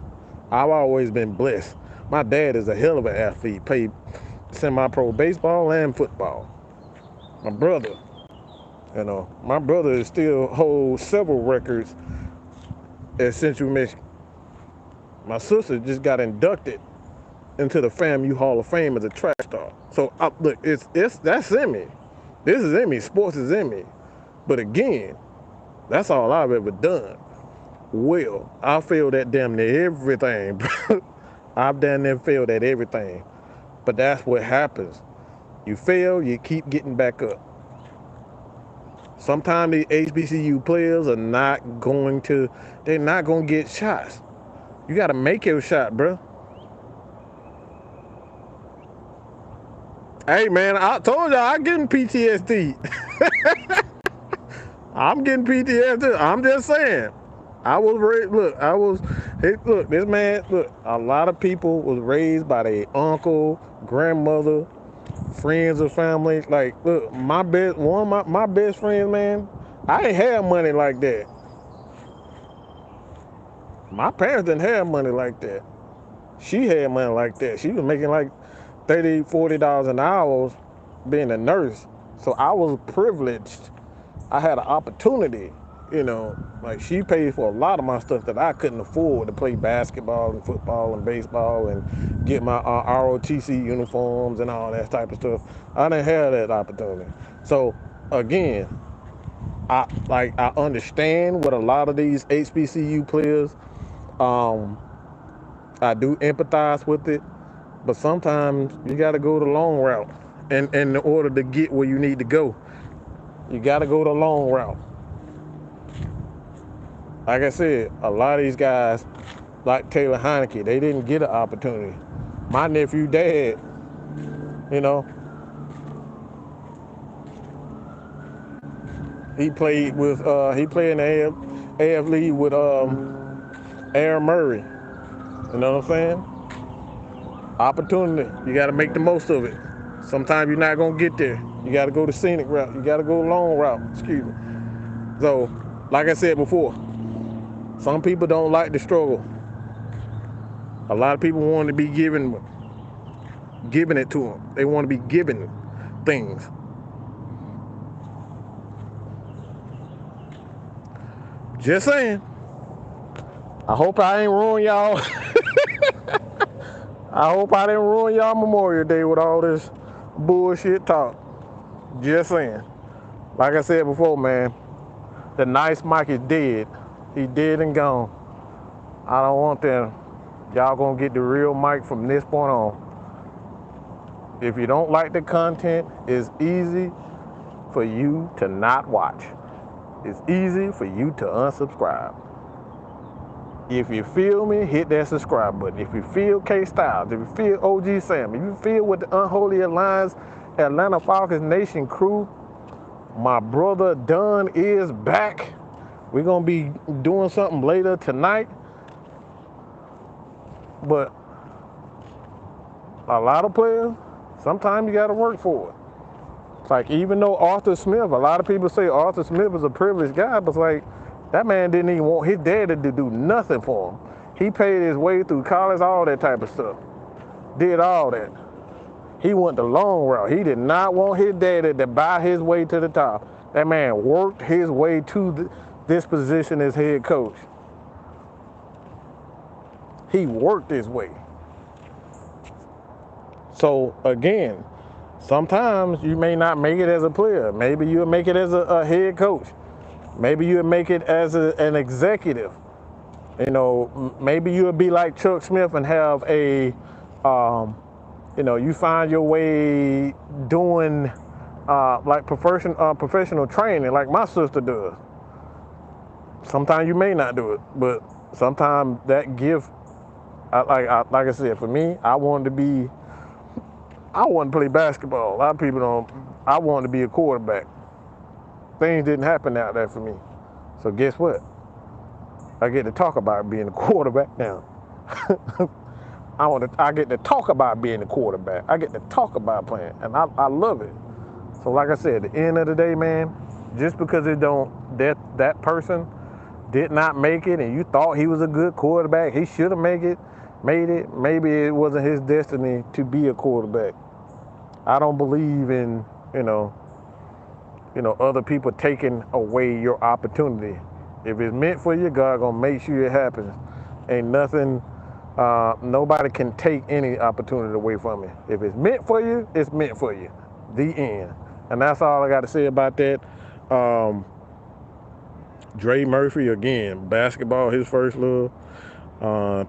I've always been blessed. My dad is a hell of an athlete, played semi-pro baseball and football. My brother, my brother still holds several records at Central Michigan. My sister just got inducted into the FAMU Hall of Fame as a track star. So look, that's in me. This is in me. Sports is in me. But again, that's all I've ever done. Well, I feel that damn near everything, bro. I've done and failed at everything. But that's what happens. You fail, you keep getting back up. Sometimes the HBCU players are they're not going to get shots. You got to make your shot, bro. Hey, man, I told y'all I'm getting PTSD. I'm getting PTSD. I'm just saying. This man, a lot of people was raised by their uncle, grandmother, friends or family. Like, look, one of my best friends, man, I ain't had money like that. My parents didn't have money like that. She had money like that. She was making like $30, $40 an hour being a nurse. So I was privileged. I had an opportunity, like she paid for a lot of my stuff that I couldn't afford to play basketball and football and baseball and get my ROTC uniforms and all that type of stuff. I didn't have that opportunity. So again, I understand what a lot of these HBCU players, I do empathize with it, but sometimes you got to go the long route, and in order to get where you need to go, you got to go the long route. Like I said, a lot of these guys, like Taylor Heineke, they didn't get an opportunity. My nephew dad, he played in the AF League with Aaron Murray. You know what I'm saying? Opportunity. You got to make the most of it. Sometimes you're not going to get there. You got to go the scenic route. You got to go the long route. Excuse me. So, like I said before, some people don't like the struggle. A lot of people want to be giving it to them. They want to be given things. Just saying. I hope I ain't ruined y'all. I hope I didn't ruin y'all Memorial Day with all this bullshit talk. Just saying. Like I said before, man, the nice Mike is dead. He dead and gone. I don't want them. Y'all gonna get the real Mike from this point on. If you don't like the content, it's easy for you to not watch. It's easy for you to unsubscribe. If you feel me, hit that subscribe button. If you feel K-Styles, if you feel OG Sam, if you feel with the Unholy Alliance Atlanta Falcons Nation crew, my brother Dunn is back. We're going to be doing something later tonight. But a lot of players, sometimes you got to work for it. It's like, even though Arthur Smith, a lot of people say Arthur Smith is a privileged guy, but it's like, that man didn't even want his daddy to do nothing for him. He paid his way through college, all that type of stuff. Did all that. He went the long route. He did not want his daddy to buy his way to the top. That man worked his way to this position as head coach. He worked his way. So again, sometimes you may not make it as a player. Maybe you'll make it as a head coach. Maybe you'll make it as an executive. Maybe you'll be like Chuck Smith and have you find your way doing like professional training like my sister does. Sometimes you may not do it, but sometimes that gift, like I said, for me, I wanted to play basketball. A lot of people don't. I wanted to be a quarterback. Things didn't happen out there for me. So guess what? I get to talk about being a quarterback now. I get to talk about being a quarterback. I get to talk about playing, and I love it. So like I said, at the end of the day, man, just because that person did not make it, and you thought he was a good quarterback, he should have made it. Maybe it wasn't his destiny to be a quarterback. I don't believe in other people taking away your opportunity. If it's meant for you, God gonna make sure it happens. Ain't nothing, nobody can take any opportunity away from you. If it's meant for you, it's meant for you. The end. And that's all I got to say about that. Dre Murphy, again, basketball, his first love.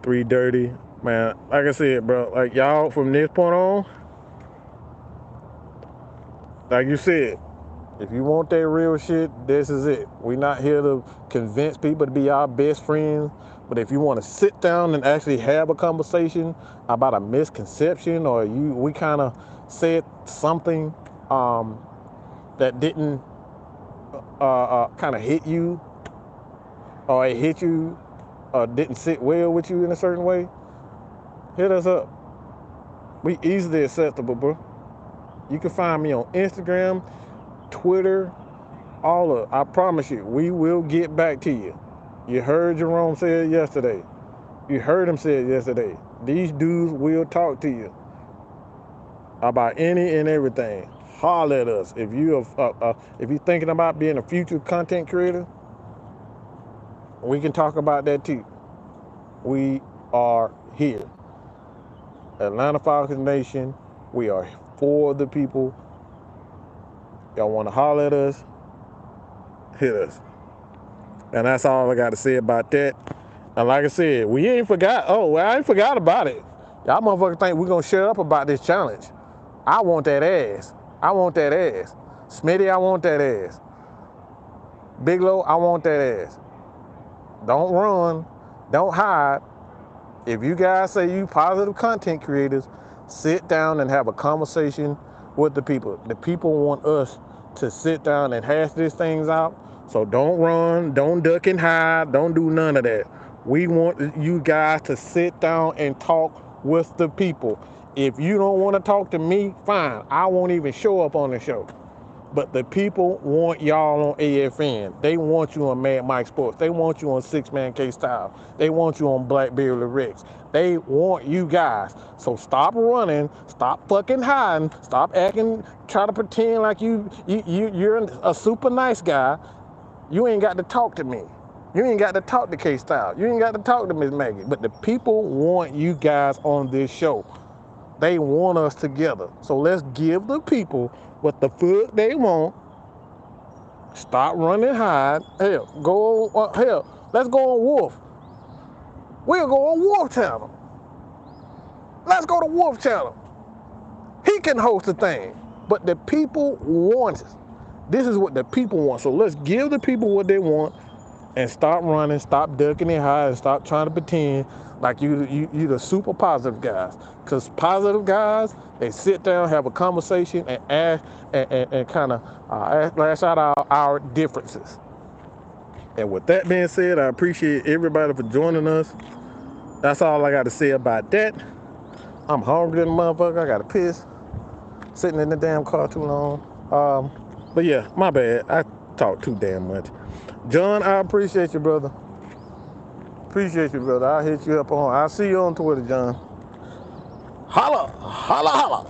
3 Dirty, Man, like I said, bro, like y'all from this point on, like you said, if you want that real shit, this is it. We're not here to convince people to be our best friends, but if you want to sit down and actually have a conversation about a misconception, or we kind of said something that didn't kind of hit you, or it hit you, or didn't sit well with you in a certain way, hit us up. We easily accessible, bro. You can find me on Instagram, Twitter, all of it. I promise you, we will get back to you. You heard Jerome say it yesterday. You heard him say it yesterday. These dudes will talk to you about any and everything. Holler at us. If you're thinking about being a future content creator, we can talk about that too. We are here. Atlanta Falcons Nation, we are for the people. Y'all want to holler at us, hit us. And that's all I got to say about that. And like I said, we ain't forgot. Oh, well, I ain't forgot about it. Y'all motherfuckers think we're going to shut up about this challenge. I want that ass. I want that ass. Smitty, I want that ass. Bigelow, I want that ass. Don't run. Don't hide. If you guys say you positive content creators, sit down and have a conversation with the people. The people want us to sit down and hash these things out. So don't run, don't duck and hide, don't do none of that. We want you guys to sit down and talk with the people. If you don't want to talk to me, fine. I won't even show up on the show. But the people want y'all on AFN. They want you on Mad Mike Sports. They want you on Six Man K Style. They want you on Blackberry Rex. They want you guys. So stop running. Stop fucking hiding. Stop acting. Try to pretend like you're a super nice guy. You ain't got to talk to me. You ain't got to talk to K Style. You ain't got to talk to Miss Maggie. But the people want you guys on this show. They want us together. So let's give the people what the fuck they want. Stop running, hide. Hell, go on. Hell, let's go on Wolf. We'll go on Wolf Channel. Let's go to Wolf Channel. He can host the thing. But the people want it. This is what the people want. So let's give the people what they want and stop running, stop ducking and hiding, stop trying to pretend like you the super positive guys. Because positive guys, they sit down, have a conversation, and ask and kind of lash out our differences. And with that being said, I appreciate everybody for joining us. That's all I got to say about that. I'm hungry than a motherfucker. I got to piss. Sitting in the damn car too long. But yeah, my bad. I talk too damn much. John, I appreciate you, brother. Appreciate you, brother. I'll hit you up on. I'll see you on Twitter, John. Holla, holla, holla.